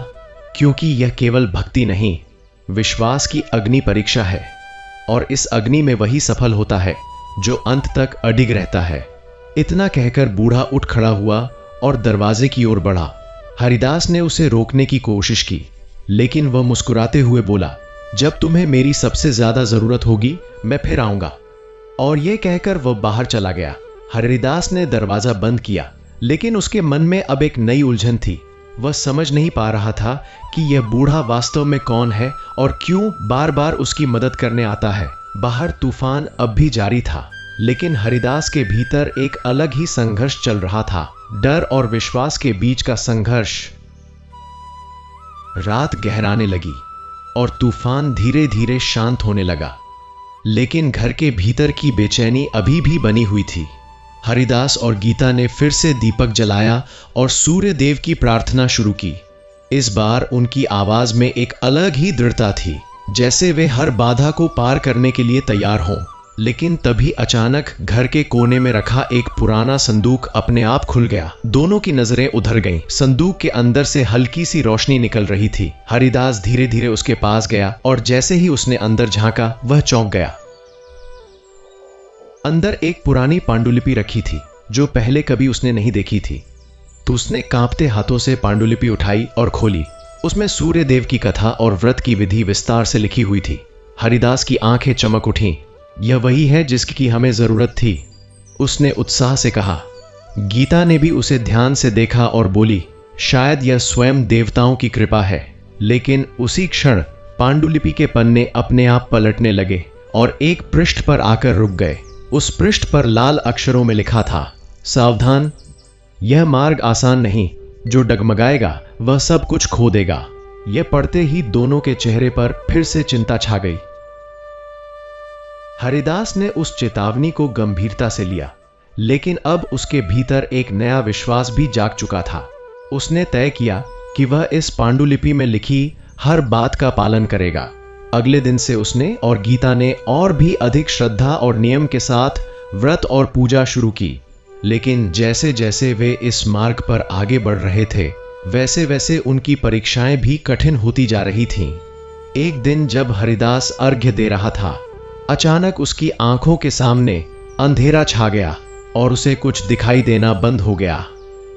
क्योंकि यह केवल भक्ति नहीं, विश्वास की अग्नि परीक्षा है, और इस अग्नि में वही सफल होता है जो अंत तक अडिग रहता है। इतना कहकर बूढ़ा उठ खड़ा हुआ और दरवाजे की ओर बढ़ा। हरिदास ने उसे रोकने की कोशिश की, लेकिन वह मुस्कुराते हुए बोला, जब तुम्हें मेरी सबसे ज्यादा जरूरत होगी मैं फिर आऊंगा। और यह कहकर वह बाहर चला गया। हरिदास ने दरवाजा बंद किया, लेकिन उसके मन में अब एक नई उलझन थी। वह समझ नहीं पा रहा था कि यह बूढ़ा वास्तव में कौन है और क्यों बार बार उसकी मदद करने आता है। बाहर तूफान अब भी जारी था, लेकिन हरिदास के भीतर एक अलग ही संघर्ष चल रहा था, डर और विश्वास के बीच का संघर्ष। रात गहराने लगी और तूफान धीरे धीरे शांत होने लगा, लेकिन घर के भीतर की बेचैनी अभी भी बनी हुई थी। हरिदास और गीता ने फिर से दीपक जलाया और सूर्य देव की प्रार्थना शुरू की। इस बार उनकी आवाज में एक अलग ही दृढ़ता थी, जैसे वे हर बाधा को पार करने के लिए तैयार हों। लेकिन तभी अचानक घर के कोने में रखा एक पुराना संदूक अपने आप खुल गया। दोनों की नजरें उधर गईं। संदूक के अंदर से हल्की सी रोशनी निकल रही थी। हरिदास धीरे धीरे उसके पास गया और जैसे ही उसने अंदर झांका वह चौंक गया। अंदर एक पुरानी पांडुलिपि रखी थी जो पहले कभी उसने नहीं देखी थी। तो उसने कांपते हाथों से पांडुलिपि उठाई और खोली। उसमें सूर्य देव की कथा और व्रत की विधि विस्तार से लिखी हुई थी। हरिदास की आंखें चमक उठीं। यह वही है जिसकी हमें जरूरत थी, उसने उत्साह से कहा। गीता ने भी उसे ध्यान से देखा और बोली, शायद यह स्वयं देवताओं की कृपा है। लेकिन उसी क्षण पांडुलिपि के पन्ने अपने आप पलटने लगे और एक पृष्ठ पर आकर रुक गए। उस पृष्ठ पर लाल अक्षरों में लिखा था, सावधान, यह मार्ग आसान नहीं, जो डगमगाएगा वह सब कुछ खो देगा। यह पढ़ते ही दोनों के चेहरे पर फिर से चिंता छा गई। हरिदास ने उस चेतावनी को गंभीरता से लिया, लेकिन अब उसके भीतर एक नया विश्वास भी जाग चुका था। उसने तय किया कि वह इस पांडुलिपि में लिखी हर बात का पालन करेगा। अगले दिन से उसने और गीता ने और भी अधिक श्रद्धा और नियम के साथ व्रत और पूजा शुरू की। लेकिन जैसे जैसे वे इस मार्ग पर आगे बढ़ रहे थे, वैसे वैसे उनकी परीक्षाएं भी कठिन होती जा रही थीं। एक दिन जब हरिदास अर्घ्य दे रहा था, अचानक उसकी आंखों के सामने अंधेरा छा गया और उसे कुछ दिखाई देना बंद हो गया।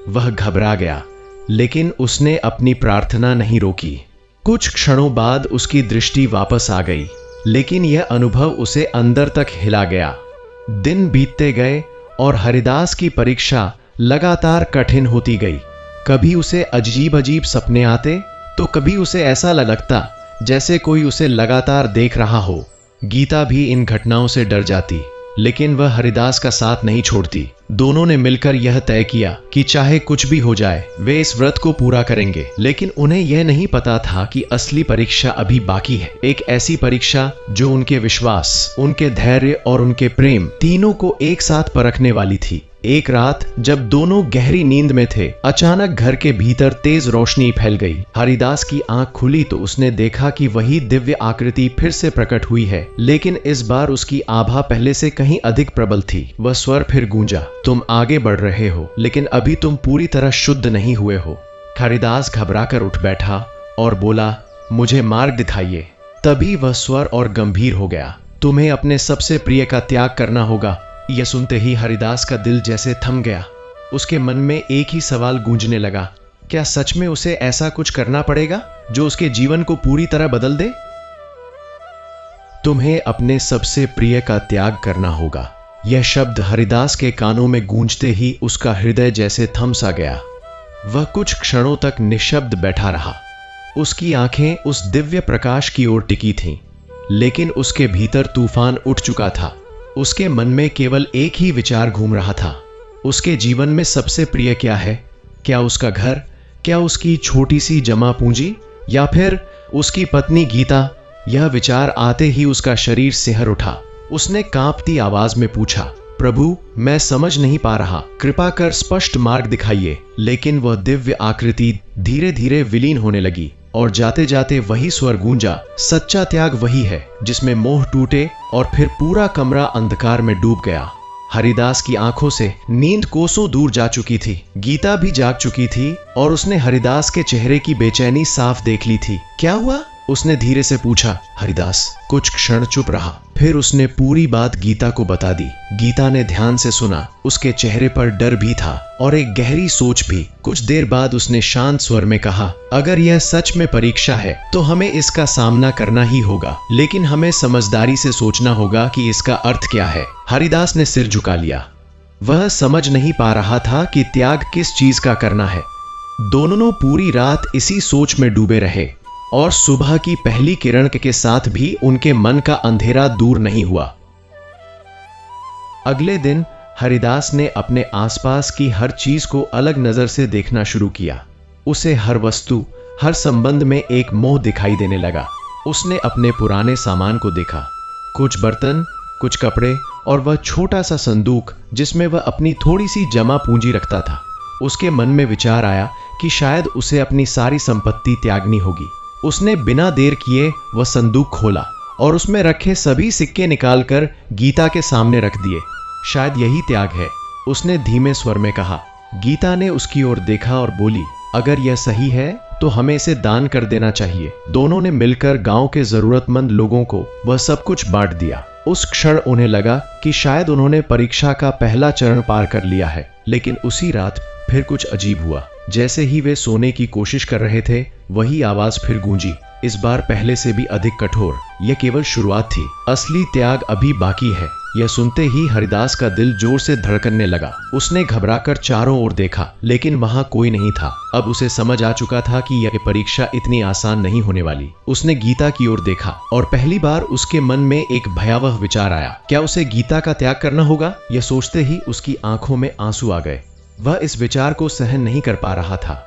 वह घबरा गया, लेकिन उसने अपनी प्रार्थना नहीं रोकी। कुछ क्षणों बाद उसकी दृष्टि वापस आ गई, लेकिन यह अनुभव उसे अंदर तक हिला गया। दिन बीतते गए और हरिदास की परीक्षा लगातार कठिन होती गई। कभी उसे अजीब अजीब सपने आते तो कभी उसे ऐसा लगता जैसे कोई उसे लगातार देख रहा हो। गीता भी इन घटनाओं से डर जाती, लेकिन वह हरिदास का साथ नहीं छोड़ती। दोनों ने मिलकर यह तय किया कि चाहे कुछ भी हो जाए वे इस व्रत को पूरा करेंगे। लेकिन उन्हें यह नहीं पता था कि असली परीक्षा अभी बाकी है, एक ऐसी परीक्षा जो उनके विश्वास, उनके धैर्य और उनके प्रेम तीनों को एक साथ परखने वाली थी। एक रात जब दोनों गहरी नींद में थे, अचानक घर के भीतर तेज रोशनी फैल गई। हरिदास की आंख खुली तो उसने देखा कि वही दिव्य आकृति फिर से प्रकट हुई है, लेकिन इस बार उसकी आभा पहले से कहीं अधिक प्रबल थी। वह स्वर फिर गूंजा, तुम आगे बढ़ रहे हो, लेकिन अभी तुम पूरी तरह शुद्ध नहीं हुए हो। हरिदास घबराकर उठ बैठा और बोला, मुझे मार्ग दिखाइए। तभी वह स्वर और गंभीर हो गया, तुम्हें अपने सबसे प्रिय का त्याग करना होगा। यह सुनते ही हरिदास का दिल जैसे थम गया। उसके मन में एक ही सवाल गूंजने लगा, क्या सच में उसे ऐसा कुछ करना पड़ेगा जो उसके जीवन को पूरी तरह बदल दे? तुम्हें अपने सबसे प्रिय का त्याग करना होगा। यह शब्द हरिदास के कानों में गूंजते ही उसका हृदय जैसे थम सा गया। वह कुछ क्षणों तक निशब्द बैठा रहा। उसकी आंखें उस दिव्य प्रकाश की ओर टिकी थीं, लेकिन उसके भीतर तूफान उठ चुका था। उसके मन में केवल एक ही विचार घूम रहा था, उसके जीवन में सबसे प्रिय क्या है? क्या उसका घर? क्या उसकी छोटी सी जमा पूंजी? या फिर उसकी पत्नी गीता? यह विचार आते ही उसका शरीर सिहर उठा। उसने कांपती आवाज में पूछा, प्रभु, मैं समझ नहीं पा रहा, कृपा कर स्पष्ट मार्ग दिखाइए। लेकिन वह दिव्य आकृति धीरे धीरे विलीन होने लगी और जाते जाते वही स्वर गूंजा, सच्चा त्याग वही है जिसमें मोह टूटे और फिर पूरा कमरा अंधकार में डूब गया। हरिदास की आंखों से नींद कोसों दूर जा चुकी थी। गीता भी जाग चुकी थी और उसने हरिदास के चेहरे की बेचैनी साफ देख ली थी। क्या हुआ? उसने धीरे से पूछा। हरिदास कुछ क्षण चुप रहा, फिर उसने पूरी बात गीता को बता दी। गीता ने ध्यान से सुना, उसके चेहरे पर डर भी था और एक गहरी सोच भी। कुछ देर बाद उसने शांत स्वर में कहा, अगर यह सच में परीक्षा है तो हमें इसका सामना करना ही होगा, लेकिन हमें समझदारी से सोचना होगा कि इसका अर्थ क्या है। हरिदास ने सिर झुका लिया। वह समझ नहीं पा रहा था कि त्याग किस चीज का करना है। दोनों पूरी रात इसी सोच में डूबे रहे और सुबह की पहली किरण के साथ भी उनके मन का अंधेरा दूर नहीं हुआ। अगले दिन हरिदास ने अपने आसपास की हर चीज को अलग नजर से देखना शुरू किया। उसे हर वस्तु, हर संबंध में एक मोह दिखाई देने लगा। उसने अपने पुराने सामान को देखा, कुछ बर्तन, कुछ कपड़े और वह छोटा सा संदूक जिसमें वह अपनी थोड़ी सी जमा पूंजी रखता था। उसके मन में विचार आया कि शायद उसे अपनी सारी संपत्ति त्यागनी होगी। उसने बिना देर किए वह संदूक खोला और उसमें रखे सभी सिक्के निकालकर गीता के सामने रख दिए। शायद यही त्याग है, उसने धीमे स्वर में कहा। गीता ने उसकी ओर देखा और बोली, अगर यह सही है तो हमें इसे दान कर देना चाहिए। दोनों ने मिलकर गांव के जरूरतमंद लोगों को वह सब कुछ बांट दिया। उस क्षण उन्हें लगा कि शायद उन्होंने परीक्षा का पहला चरण पार कर लिया है। लेकिन उसी रात फिर कुछ अजीब हुआ। जैसे ही वे सोने की कोशिश कर रहे थे, वही आवाज फिर गूंजी, इस बार पहले से भी अधिक कठोर। यह केवल शुरुआत थी, असली त्याग अभी बाकी है। यह सुनते ही हरिदास का दिल जोर से धड़कने लगा। उसने घबराकर चारों ओर देखा, लेकिन वहां कोई नहीं था। अब उसे समझ आ चुका था कि यह परीक्षा इतनी आसान नहीं होने वाली। उसने गीता की ओर देखा और पहली बार उसके मन में एक भयावह विचार आया, क्या उसे गीता का त्याग करना होगा? यह सोचते ही उसकी आंखों में आंसू आ गए। वह इस विचार को सहन नहीं कर पा रहा था।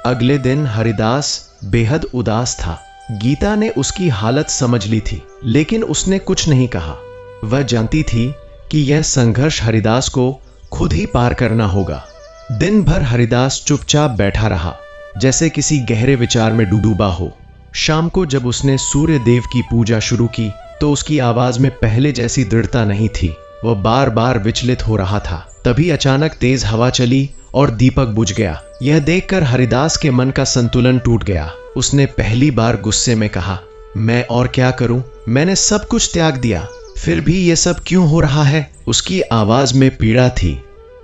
अगले दिन हरिदास बेहद उदास था। गीता ने उसकी हालत समझ ली थी, लेकिन उसने कुछ नहीं कहा। वह जानती थी कि यह संघर्ष हरिदास को खुद ही पार करना होगा। दिन भर हरिदास चुपचाप बैठा रहा, जैसे किसी गहरे विचार में डूबा हो। शाम को जब उसने सूर्य देव की पूजा शुरू की तो उसकी आवाज में पहले जैसी दृढ़ता नहीं थी। वह बार बार विचलित हो रहा था। तभी अचानक तेज हवा चली और दीपक बुझ गया। यह देखकर हरिदास के मन का संतुलन टूट गया। उसने पहली बार गुस्से में कहा, मैं और क्या करूं? मैंने सब कुछ त्याग दिया, फिर भी यह सब क्यों हो रहा है? उसकी आवाज में पीड़ा थी,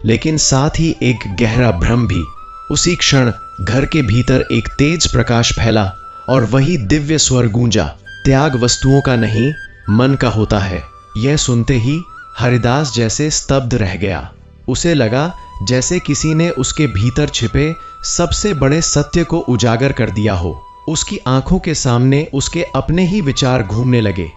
लेकिन साथ ही एक गहरा भ्रम भी। उसी क्षण घर के भीतर एक तेज प्रकाश फैला और वही दिव्य स्वर गूंजा, त्याग वस्तुओं का नहीं, मन का होता है। यह सुनते ही हरिदास जैसे स्तब्ध रह गया। उसे लगा जैसे किसी ने उसके भीतर छिपे सबसे बड़े सत्य को उजागर कर दिया हो। उसकी आंखों के सामने उसके अपने ही विचार घूमने लगे,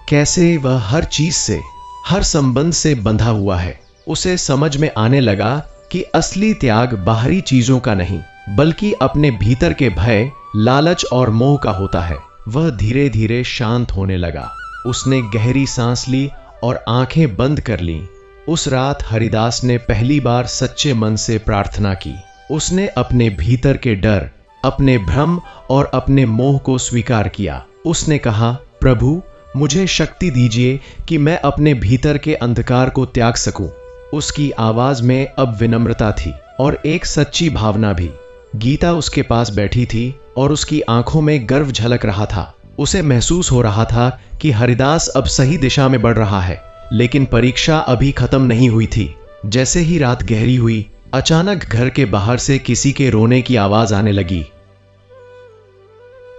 कैसे वह हर चीज से, हर संबंध से बंधा हुआ है। उसे समझ में आने लगा कि असली त्याग बाहरी चीजों का नहीं, बल्कि अपने भीतर के भय, लालच और मोह का होता है। वह धीरे धीरे शांत होने लगा। उसने गहरी सांस ली और आंखें बंद कर लीं। उस रात हरिदास ने पहली बार सच्चे मन से प्रार्थना की। उसने अपने भीतर के डर, अपने भ्रम और अपने मोह को स्वीकार किया। उसने कहा, प्रभु, मुझे शक्ति दीजिए कि मैं अपने भीतर के अंधकार को त्याग सकूं। उसकी आवाज में अब विनम्रता थी और एक सच्ची भावना भी। गीता उसके पास बैठी थी और उसकी आंखों में गर्व झलक रहा था। उसे महसूस हो रहा था कि हरिदास अब सही दिशा में बढ़ रहा है, लेकिन परीक्षा अभी खत्म नहीं हुई थी। जैसे ही रात गहरी हुई, अचानक घर के बाहर से किसी के रोने की आवाज आने लगी।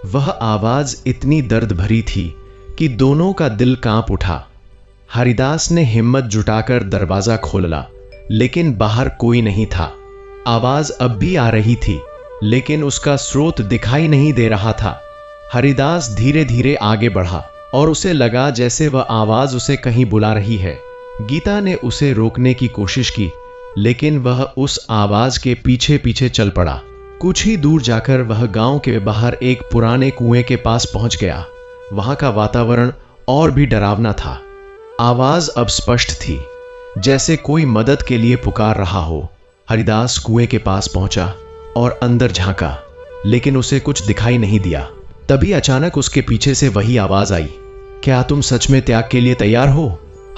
वह आवाज इतनी दर्द भरी थी कि दोनों का दिल कांप उठा। हरिदास ने हिम्मत जुटाकर दरवाजा खोला, लेकिन बाहर कोई नहीं था। आवाज अब भी आ रही थी, लेकिन उसका स्रोत दिखाई नहीं दे रहा था। हरिदास धीरे धीरे आगे बढ़ा और उसे लगा जैसे वह आवाज उसे कहीं बुला रही है। गीता ने उसे रोकने की कोशिश की, लेकिन वह उस आवाज के पीछे पीछे चल पड़ा। कुछ ही दूर जाकर वह गांव के बाहर एक पुराने कुएं के पास पहुंच गया। वहां का वातावरण और भी डरावना था। आवाज अब स्पष्ट थी, जैसे कोई मदद के लिए पुकार रहा हो। हरिदास कुएं के पास पहुंचा और अंदर झांका, लेकिन उसे कुछ दिखाई नहीं दिया। तभी अचानक उसके पीछे से वही आवाज आई, क्या तुम सच में त्याग के लिए तैयार हो?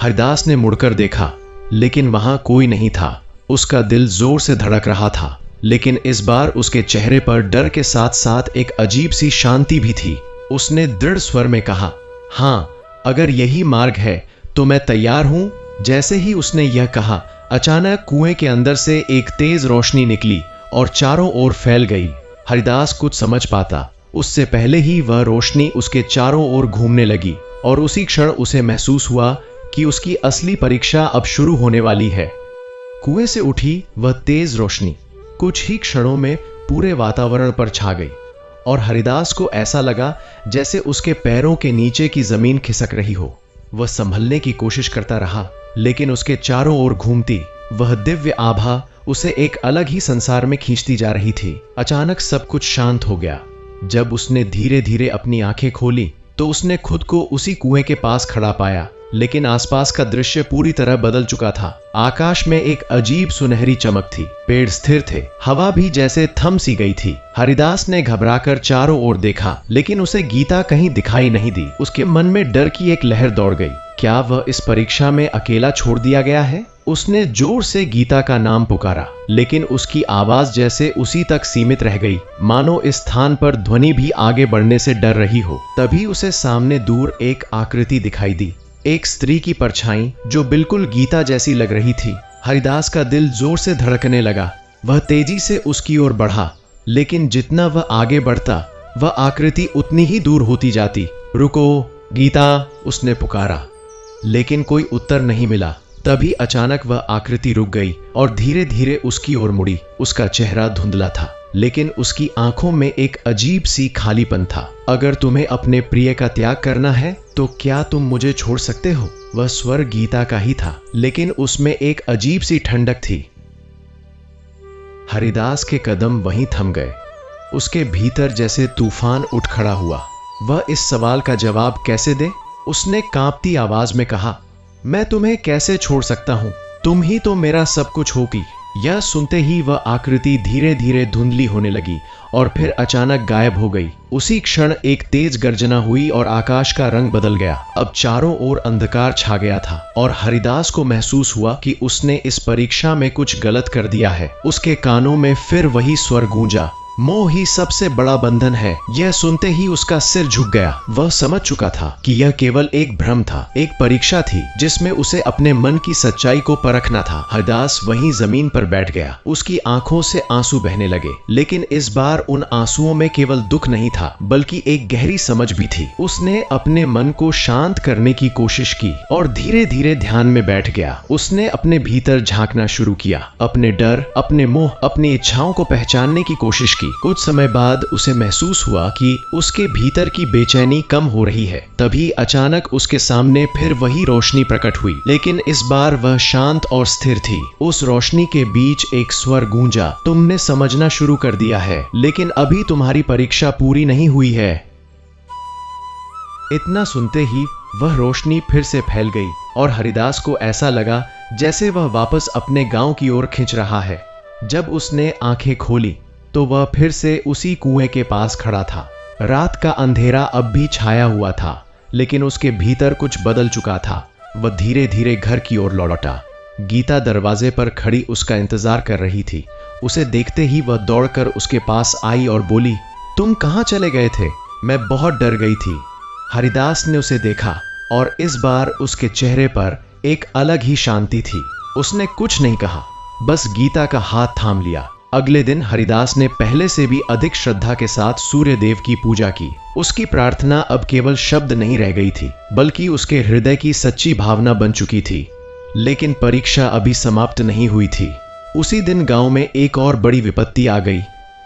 हरिदास ने मुड़कर देखा, लेकिन वहां कोई नहीं था। उसका दिल जोर से धड़क रहा था, लेकिन इस बार उसके चेहरे पर डर के साथ साथ एक अजीब सी शांति भी थी। उसने दृढ़ स्वर में कहा, हां, अगर यही मार्ग है तो मैं तैयार हूं। जैसे ही उसने यह कहा, अचानक कुएं के अंदर से एक तेज रोशनी निकली और चारों ओर फैल गई। हरिदास कुछ समझ पाता उससे पहले ही वह रोशनी उसके चारों ओर घूमने लगी और उसी क्षण उसे महसूस हुआ कि उसकी असली परीक्षा अब शुरू होने वाली है। कुएं से उठी वह तेज रोशनी कुछ ही क्षणों में पूरे वातावरण पर छा गई और हरिदास को ऐसा लगा जैसे उसके पैरों के नीचे की जमीन खिसक रही हो। वह संभलने की कोशिश करता रहा, लेकिन उसके चारों ओर घूमती वह दिव्य आभा उसे एक अलग ही संसार में खींचती जा रही थी। अचानक सब कुछ शांत हो गया। जब उसने धीरे धीरे अपनी आंखें खोली तो उसने खुद को उसी कुएं के पास खड़ा पाया, लेकिन आसपास का दृश्य पूरी तरह बदल चुका था। आकाश में एक अजीब सुनहरी चमक थी, पेड़ स्थिर थे, हवा भी जैसे थम सी गई थी। हरिदास ने घबराकर चारों ओर देखा, लेकिन उसे गीता कहीं दिखाई नहीं दी। उसके मन में डर की एक लहर दौड़ गई। क्या वह इस परीक्षा में अकेला छोड़ दिया गया है? उसने जोर से गीता का नाम पुकारा, लेकिन उसकी आवाज जैसे उसी तक सीमित रह गई, मानो इस स्थान पर ध्वनि भी आगे बढ़ने से डर रही हो। तभी उसे सामने दूर एक आकृति दिखाई दी, एक स्त्री की परछाई जो बिल्कुल गीता जैसी लग रही थी। हरिदास का दिल जोर से धड़कने लगा। वह तेजी से उसकी ओर बढ़ा, लेकिन जितना वह आगे बढ़ता वह आकृति उतनी ही दूर होती जाती। रुको गीता, उसने पुकारा, लेकिन कोई उत्तर नहीं मिला। तभी अचानक वह आकृति रुक गई और धीरे धीरे उसकी ओर मुड़ी। उसका चेहरा धुंधला था, लेकिन उसकी आंखों में एक अजीब सी खालीपन था। अगर तुम्हें अपने प्रिय का त्याग करना है तो क्या तुम मुझे छोड़ सकते हो? वह स्वर गीता का ही था, लेकिन उसमें एक अजीब सी ठंडक थी। हरिदास के कदम वहीं थम गए। उसके भीतर जैसे तूफान उठ खड़ा हुआ। वह इस सवाल का जवाब कैसे दे? उसने कांपती आवाज में कहा, मैं तुम्हें कैसे छोड़ सकता हूं? तुम ही तो मेरा सब कुछ होगी। यह सुनते ही वह आकृति धीरे धीरे धुंधली होने लगी और फिर अचानक गायब हो गई। उसी क्षण एक तेज गर्जना हुई और आकाश का रंग बदल गया। अब चारों ओर अंधकार छा गया था और हरिदास को महसूस हुआ कि उसने इस परीक्षा में कुछ गलत कर दिया है। उसके कानों में फिर वही स्वर गूंजा, मोह ही सबसे बड़ा बंधन है। यह सुनते ही उसका सिर झुक गया। वह समझ चुका था कि यह केवल एक भ्रम था, एक परीक्षा थी जिसमें उसे अपने मन की सच्चाई को परखना था। हरदास वहीं जमीन पर बैठ गया। उसकी आंखों से आंसू बहने लगे, लेकिन इस बार उन आंसुओं में केवल दुख नहीं था, बल्कि एक गहरी समझ भी थी। उसने अपने मन को शांत करने की कोशिश की और धीरे धीरे ध्यान में बैठ गया। उसने अपने भीतर झांकना शुरू किया, अपने डर, अपने मोह, अपनी इच्छाओं को पहचानने की कोशिश की। कुछ समय बाद उसे महसूस हुआ कि उसके भीतर की बेचैनी कम हो रही है। तभी अचानक उसके सामने फिर वही रोशनी प्रकट हुई, लेकिन इस बार वह शांत और स्थिर थी। उस रोशनी के बीच एक स्वर गूंजा, तुमने समझना शुरू कर दिया है, लेकिन अभी तुम्हारी परीक्षा पूरी नहीं हुई है। इतना सुनते ही वह रोशनी फिर से फैल गई और हरिदास को ऐसा लगा जैसे वह वापस अपने गांव की ओर खिंच रहा है। जब उसने आंखें खोली तो वह फिर से उसी कुएं के पास खड़ा था। रात का अंधेरा अब भी छाया हुआ था, लेकिन उसके भीतर कुछ बदल चुका था। वह धीरे धीरे घर की ओर लौटा। गीता दरवाजे पर खड़ी उसका इंतजार कर रही थी। उसे देखते ही वह दौड़कर उसके पास आई और बोली, तुम कहां चले गए थे? मैं बहुत डर गई थी। हरिदास ने उसे देखा और इस बार उसके चेहरे पर एक अलग ही शांति थी। उसने कुछ नहीं कहा, बस गीता का हाथ थाम लिया। अगले दिन हरिदास ने पहले से भी अधिक श्रद्धा के साथ सूर्य देव की पूजा की। उसकी प्रार्थना अब केवल शब्द नहीं रह गई थी, बल्कि उसके हृदय की सच्ची भावना बन चुकी थी। लेकिन परीक्षा अभी समाप्त नहीं हुई थी। उसी दिन गांव में एक और बड़ी विपत्ति आ गई।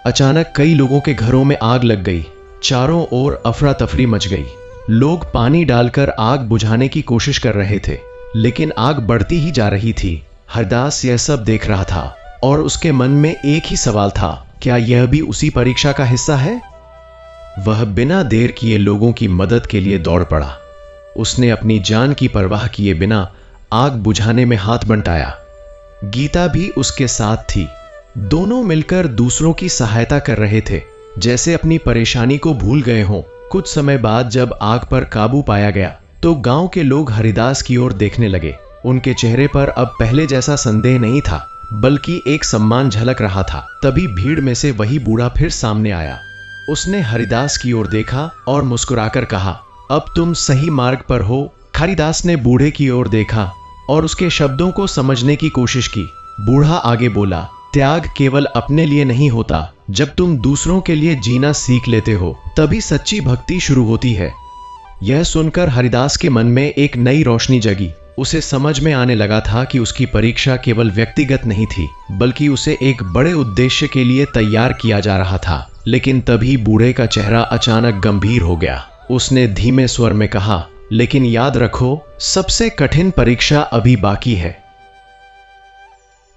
अचानक कई लोगों के घरों में आग लग गई। चारों ओर अफरा तफरी मच गई। लोग पानी डालकर आग बुझाने की कोशिश कर रहे थे, लेकिन आग बढ़ती ही जा रही थी। हरदास यह सब देख रहा था और उसके मन में एक ही सवाल था, क्या यह भी उसी परीक्षा का हिस्सा है? वह बिना देर किए लोगों की मदद के लिए दौड़ पड़ा। उसने अपनी जान की परवाह किए बिना आग बुझाने में हाथ बंटाया। गीता भी उसके साथ थी। दोनों मिलकर दूसरों की सहायता कर रहे थे, जैसे अपनी परेशानी को भूल गए हों। कुछ समय बाद जब आग पर काबू पाया गया तो गांव के लोग हरिदास की ओर देखने लगे। उनके चेहरे पर अब पहले जैसा संदेह नहीं था, बल्कि एक सम्मान झलक रहा था। तभी भीड़ में से वही बूढ़ा फिर सामने आया। उसने हरिदास की ओर देखा और मुस्कुराकर कहा, अब तुम सही मार्ग पर हो। हरिदास ने बूढ़े की ओर देखा और उसके शब्दों को समझने की कोशिश की। बूढ़ा आगे बोला, त्याग केवल अपने लिए नहीं होता, जब तुम दूसरों के लिए जीना सीख लेते हो तभी सच्ची भक्ति शुरू होती है। यह सुनकर हरिदास के मन में एक नई रोशनी जगी। उसे समझ में आने लगा था कि उसकी परीक्षा केवल व्यक्तिगत नहीं थी, बल्कि उसे एक बड़े उद्देश्य के लिए तैयार किया जा रहा था। लेकिन तभी बूढ़े का चेहरा अचानक गंभीर हो गया। उसने धीमे स्वर में कहा, लेकिन याद रखो, सबसे कठिन परीक्षा अभी बाकी है।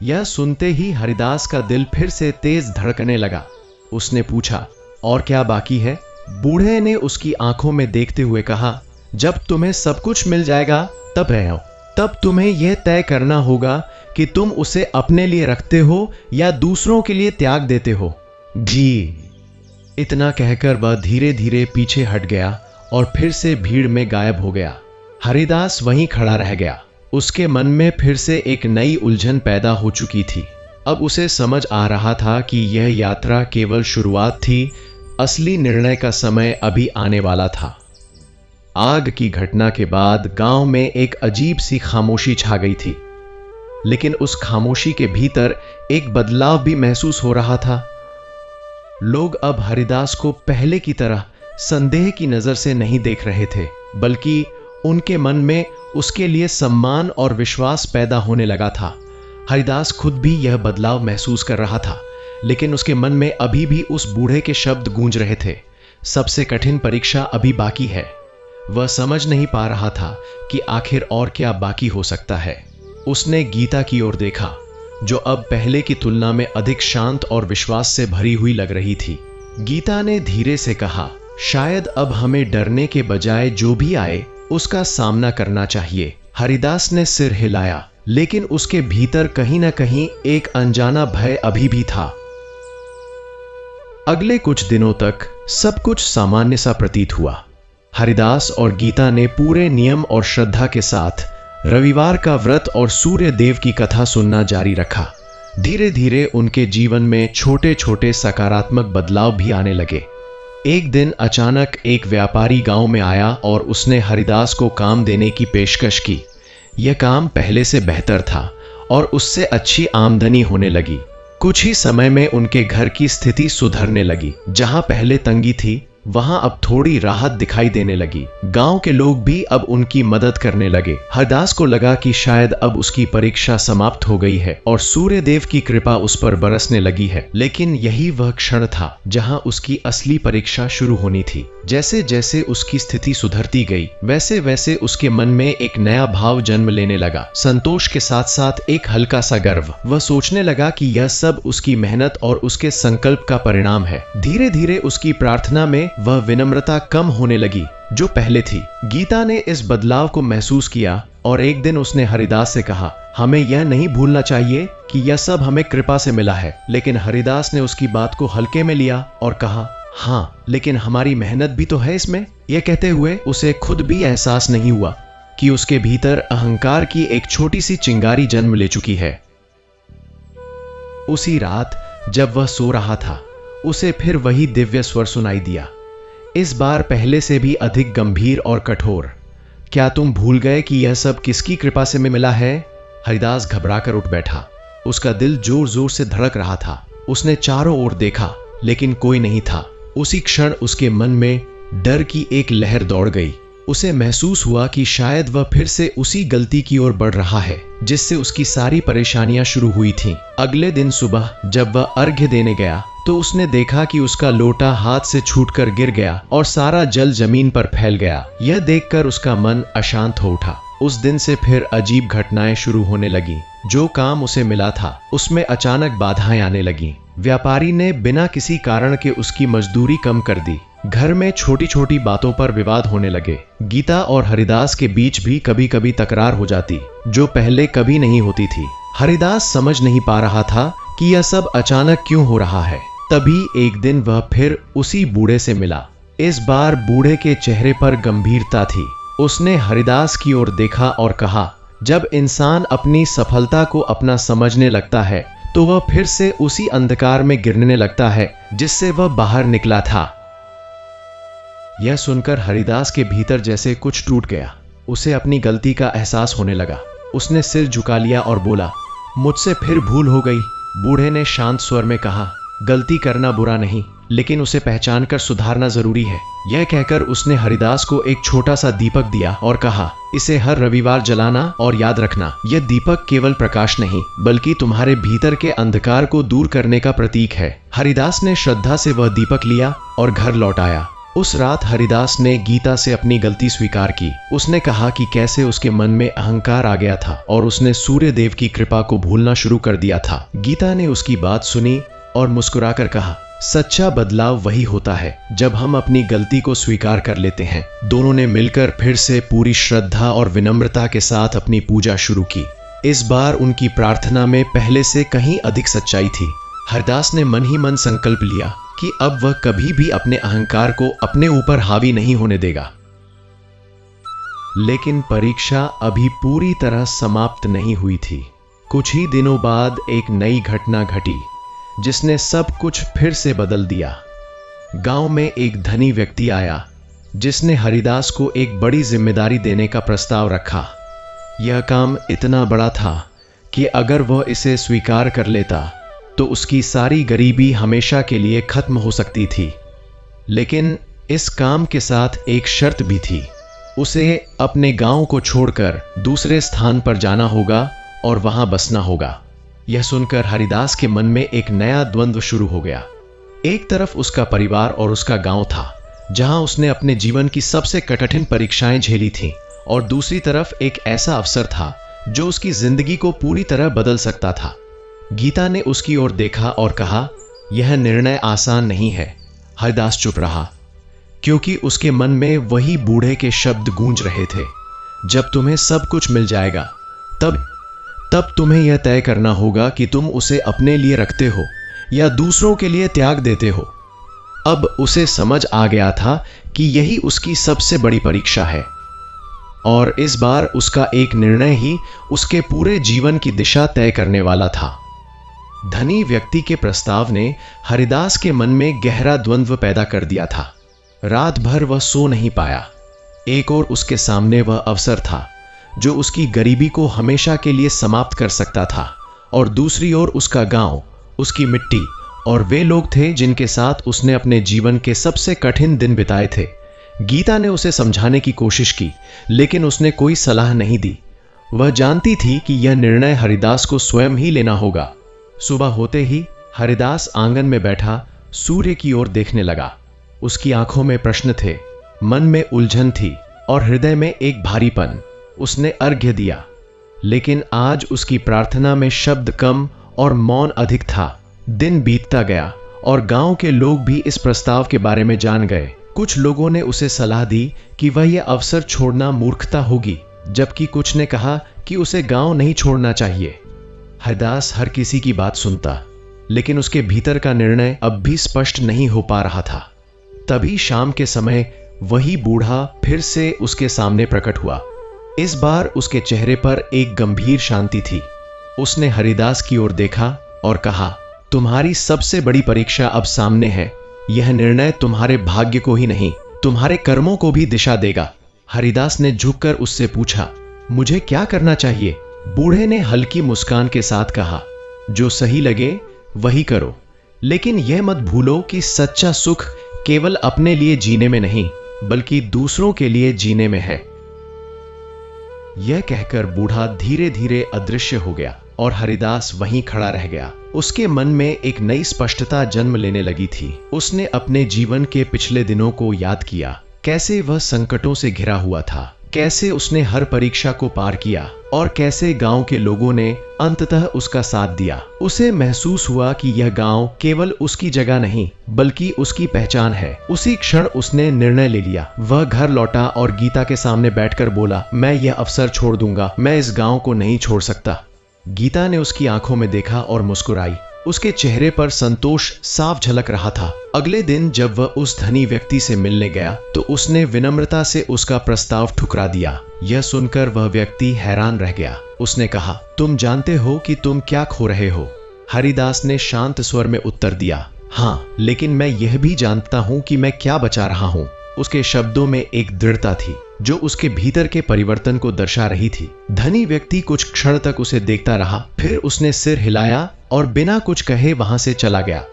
यह सुनते ही हरिदास का दिल फिर से तेज धड़कने लगा। उसने पूछा, और क्या बाकी है? बूढ़े ने उसकी आंखों में देखते हुए कहा, जब तुम्हें सब कुछ मिल जाएगा तब तुम्हें यह तय करना होगा कि तुम उसे अपने लिए रखते हो या दूसरों के लिए त्याग देते हो। जी। इतना कहकर वह धीरे धीरे पीछे हट गया और फिर से भीड़ में गायब हो गया। हरिदास वहीं खड़ा रह गया। उसके मन में फिर से एक नई उलझन पैदा हो चुकी थी। अब उसे समझ आ रहा था कि यह यात्रा केवल शुरुआत थी, असली निर्णय का समय अभी आने वाला था। आग की घटना के बाद गांव में एक अजीब सी खामोशी छा गई थी, लेकिन उस खामोशी के भीतर एक बदलाव भी महसूस हो रहा था। लोग अब हरिदास को पहले की तरह संदेह की नजर से नहीं देख रहे थे, बल्कि उनके मन में उसके लिए सम्मान और विश्वास पैदा होने लगा था। हरिदास खुद भी यह बदलाव महसूस कर रहा था, लेकिन उसके मन में अभी भी उस बूढ़े के शब्द गूंज रहे थे, सबसे कठिन परीक्षा अभी बाकी है। वह समझ नहीं पा रहा था कि आखिर और क्या बाकी हो सकता है। उसने गीता की ओर देखा, जो अब पहले की तुलना में अधिक शांत और विश्वास से भरी हुई लग रही थी। गीता ने धीरे से कहा, शायद अब हमें डरने के बजाय जो भी आए उसका सामना करना चाहिए। हरिदास ने सिर हिलाया, लेकिन उसके भीतर कहीं ना कहीं एक अनजाना भय अभी भी था। अगले कुछ दिनों तक सब कुछ सामान्य सा प्रतीत हुआ। हरिदास और गीता ने पूरे नियम और श्रद्धा के साथ रविवार का व्रत और सूर्य देव की कथा सुनना जारी रखा। धीरे धीरे उनके जीवन में छोटे छोटे सकारात्मक बदलाव भी आने लगे। एक दिन अचानक एक व्यापारी गांव में आया और उसने हरिदास को काम देने की पेशकश की। यह काम पहले से बेहतर था और उससे अच्छी आमदनी होने लगी। कुछ ही समय में उनके घर की स्थिति सुधरने लगी। जहां पहले तंगी थी वहां अब थोड़ी राहत दिखाई देने लगी। गांव के लोग भी अब उनकी मदद करने लगे। हरदास को लगा कि शायद अब उसकी परीक्षा समाप्त हो गई है और सूर्य देव की कृपा उस पर बरसने लगी है। लेकिन यही वह क्षण था जहां उसकी असली परीक्षा शुरू होनी थी। जैसे जैसे उसकी स्थिति सुधरती गई वैसे वैसे उसके मन में एक नया भाव जन्म लेने लगा। संतोष के साथ साथ एक हल्का सा गर्व। वह सोचने लगा कि यह सब उसकी मेहनत और उसके संकल्प का परिणाम है। धीरे धीरे उसकी प्रार्थना में वह विनम्रता कम होने लगी जो पहले थी। गीता ने इस बदलाव को महसूस किया और एक दिन उसने हरिदास से कहा, हमें यह नहीं भूलना चाहिए कि यह सब हमें कृपा से मिला है। लेकिन हरिदास ने उसकी बात को हल्के में लिया और कहा, हाँ लेकिन हमारी मेहनत भी तो है इसमें। यह कहते हुए उसे खुद भी एहसास नहीं हुआ कि उसके भीतर अहंकार की एक छोटी सी चिंगारी जन्म ले चुकी है। उसी रात जब वह सो रहा था उसे फिर वही दिव्य स्वर सुनाई दिया, इस बार पहले से भी अधिक गंभीर और कठोर। क्या तुम भूल गए कि यह सब किसकी कृपा से में मिला है? हरिदास घबराकर उठ बैठा। उसका दिल जोर जोर से धड़क रहा था। उसने चारों ओर देखा लेकिन कोई नहीं था। उसी क्षण उसके मन में डर की एक लहर दौड़ गई। उसे महसूस हुआ कि शायद वह फिर से उसी गलती की ओर बढ़ रहा है जिससे उसकी सारी परेशानियां शुरू हुई थीं। अगले दिन सुबह जब वह अर्घ्य देने गया तो उसने देखा कि उसका लोटा हाथ से छूटकर गिर गया और सारा जल जमीन पर फैल गया। यह देखकर उसका मन अशांत हो उठा। उस दिन से फिर अजीब घटनाएं शुरू होने लगी। जो काम उसे मिला था उसमें अचानक बाधाएं आने लगी। व्यापारी ने बिना किसी कारण के उसकी मजदूरी कम कर दी। घर में छोटी छोटी बातों पर विवाद होने लगे। गीता और हरिदास के बीच भी कभी कभी तकरार हो जाती जो पहले कभी नहीं होती थी। हरिदास समझ नहीं पा रहा था कि यह सब अचानक क्यों हो रहा है। तभी एक दिन वह फिर उसी बूढ़े से मिला। इस बार बूढ़े के चेहरे पर गंभीरता थी। उसने हरिदास की ओर देखा और कहा, जब इंसान अपनी सफलता को अपना समझने लगता है तो वह फिर से उसी अंधकार में गिरने लगता है जिससे वह बाहर निकला था। यह सुनकर हरिदास के भीतर जैसे कुछ टूट गया। उसे अपनी गलती का एहसास होने लगा। उसने सिर झुका लिया और बोला, मुझसे फिर भूल हो गई। बूढ़े ने शांत स्वर में कहा, गलती करना बुरा नहीं लेकिन उसे पहचान कर सुधारना जरूरी है। यह कहकर उसने हरिदास को एक छोटा सा दीपक दिया और कहा, इसे हर रविवार जलाना और याद रखना, यह दीपक केवल प्रकाश नहीं बल्कि तुम्हारे भीतर के अंधकार को दूर करने का प्रतीक है। हरिदास ने श्रद्धा से वह दीपक लिया और घर लौट आया। उस रात हरिदास ने गीता से अपनी गलती स्वीकार की। उसने कहा कि कैसे उसके मन में अहंकार आ गया था और उसने सूर्य देव की कृपा को भूलना शुरू कर दिया था। गीता ने उसकी बात सुनी और मुस्कुराकर कहा, सच्चा बदलाव वही होता है जब हम अपनी गलती को स्वीकार कर लेते हैं। दोनों ने मिलकर फिर से पूरी श्रद्धा और विनम्रता के साथ अपनी पूजा शुरू की। इस बार उनकी प्रार्थना में पहले से कहीं अधिक सच्चाई थी। हरदास ने मन ही मन संकल्प लिया कि अब वह कभी भी अपने अहंकार को अपने ऊपर हावी नहीं होने देगा। लेकिन परीक्षा अभी पूरी तरह समाप्त नहीं हुई थी। कुछ ही दिनों बाद एक नई घटना घटी जिसने सब कुछ फिर से बदल दिया। गांव में एक धनी व्यक्ति आया जिसने हरिदास को एक बड़ी जिम्मेदारी देने का प्रस्ताव रखा। यह काम इतना बड़ा था कि अगर वह इसे स्वीकार कर लेता तो उसकी सारी गरीबी हमेशा के लिए खत्म हो सकती थी। लेकिन इस काम के साथ एक शर्त भी थी। उसे अपने गांव को छोड़कर दूसरे स्थान पर जाना होगा और वहां बसना होगा। यह सुनकर हरिदास के मन में एक नया द्वंद्व शुरू हो गया। एक तरफ उसका परिवार और उसका गांव था जहां उसने अपने जीवन की सबसे कठिन परीक्षाएं झेली थीं, और दूसरी तरफ एक ऐसा अवसर था जो उसकी जिंदगी को पूरी तरह बदल सकता था। गीता ने उसकी ओर देखा और कहा, यह निर्णय आसान नहीं है। हरिदास चुप रहा क्योंकि उसके मन में वही बूढ़े के शब्द गूंज रहे थे, जब तुम्हें सब कुछ मिल जाएगा तब तुम्हें यह तय करना होगा कि तुम उसे अपने लिए रखते हो या दूसरों के लिए त्याग देते हो। अब उसे समझ आ गया था कि यही उसकी सबसे बड़ी परीक्षा है और इस बार उसका एक निर्णय ही उसके पूरे जीवन की दिशा तय करने वाला था। धनी व्यक्ति के प्रस्ताव ने हरिदास के मन में गहरा द्वंद्व पैदा कर दिया था। रात भर वह सो नहीं पाया। एक ओर उसके सामने वह अवसर था जो उसकी गरीबी को हमेशा के लिए समाप्त कर सकता था, और दूसरी ओर उसका गांव, उसकी मिट्टी और वे लोग थे जिनके साथ उसने अपने जीवन के सबसे कठिन दिन बिताए थे। गीता ने उसे समझाने की कोशिश की, लेकिन उसने कोई सलाह नहीं दी। वह जानती थी कि यह निर्णय हरिदास को स्वयं ही लेना होगा। सुबह होते ही हरिदास आंगन में बैठा सूर्य की ओर देखने लगा। उसकी आंखों में प्रश्न थे, मन में उलझन थी और हृदय में एक भारीपन। उसने अर्घ्य दिया, लेकिन आज उसकी प्रार्थना में शब्द कम और मौन अधिक था। दिन बीतता गया और गांव के लोग भी इस प्रस्ताव के बारे में जान गए। कुछ लोगों ने उसे सलाह दी कि वह यह अवसर छोड़ना मूर्खता होगी, जबकि कुछ ने कहा कि उसे गांव नहीं छोड़ना चाहिए। हरिदास हर किसी की बात सुनता, लेकिन उसके भीतर का निर्णय अब भी स्पष्ट नहीं हो पा रहा था। तभी शाम के समय वही बूढ़ा फिर से उसके सामने प्रकट हुआ। इस बार उसके चेहरे पर एक गंभीर शांति थी। उसने हरिदास की ओर देखा और कहा, तुम्हारी सबसे बड़ी परीक्षा अब सामने है। यह निर्णय तुम्हारे भाग्य को ही नहीं, तुम्हारे कर्मों को भी दिशा देगा। हरिदास ने झुककर उससे पूछा, मुझे क्या करना चाहिए? बूढ़े ने हल्की मुस्कान के साथ कहा, जो सही लगे वही करो, लेकिन यह मत भूलो कि सच्चा सुख केवल अपने लिए जीने में नहीं, बल्कि दूसरों के लिए जीने में है। यह कहकर बूढ़ा धीरे धीरे अदृश्य हो गया और हरिदास वहीं खड़ा रह गया। उसके मन में एक नई स्पष्टता जन्म लेने लगी थी। उसने अपने जीवन के पिछले दिनों को याद किया, कैसे वह संकटों से घिरा हुआ था, कैसे उसने हर परीक्षा को पार किया और कैसे गांव के लोगों ने अंततः उसका साथ दिया। उसे महसूस हुआ कि यह गांव केवल उसकी जगह नहीं, बल्कि उसकी पहचान है। उसी क्षण उसने निर्णय ले लिया। वह घर लौटा और गीता के सामने बैठकर बोला, मैं यह अवसर छोड़ दूंगा, मैं इस गांव को नहीं छोड़ सकता। गीता ने उसकी आंखों में देखा और मुस्कुराई। उसके चेहरे पर संतोष साफ झलक रहा था। अगले दिन जब वह उस धनी व्यक्ति से मिलने गया तो उसने विनम्रता से उसका प्रस्ताव ठुकरा दिया। यह सुनकर वह व्यक्ति हैरान रह गया। उसने कहा, तुम जानते हो कि तुम क्या खो रहे हो? हरिदास ने शांत स्वर में उत्तर दिया, हाँ, लेकिन मैं यह भी जानता हूं कि मैं क्या बचा रहा हूं। उसके शब्दों में एक दृढ़ता थी जो उसके भीतर के परिवर्तन को दर्शा रही थी। धनी व्यक्ति कुछ क्षण तक उसे देखता रहा, फिर उसने सिर हिलाया और बिना कुछ कहे वहां से चला गया।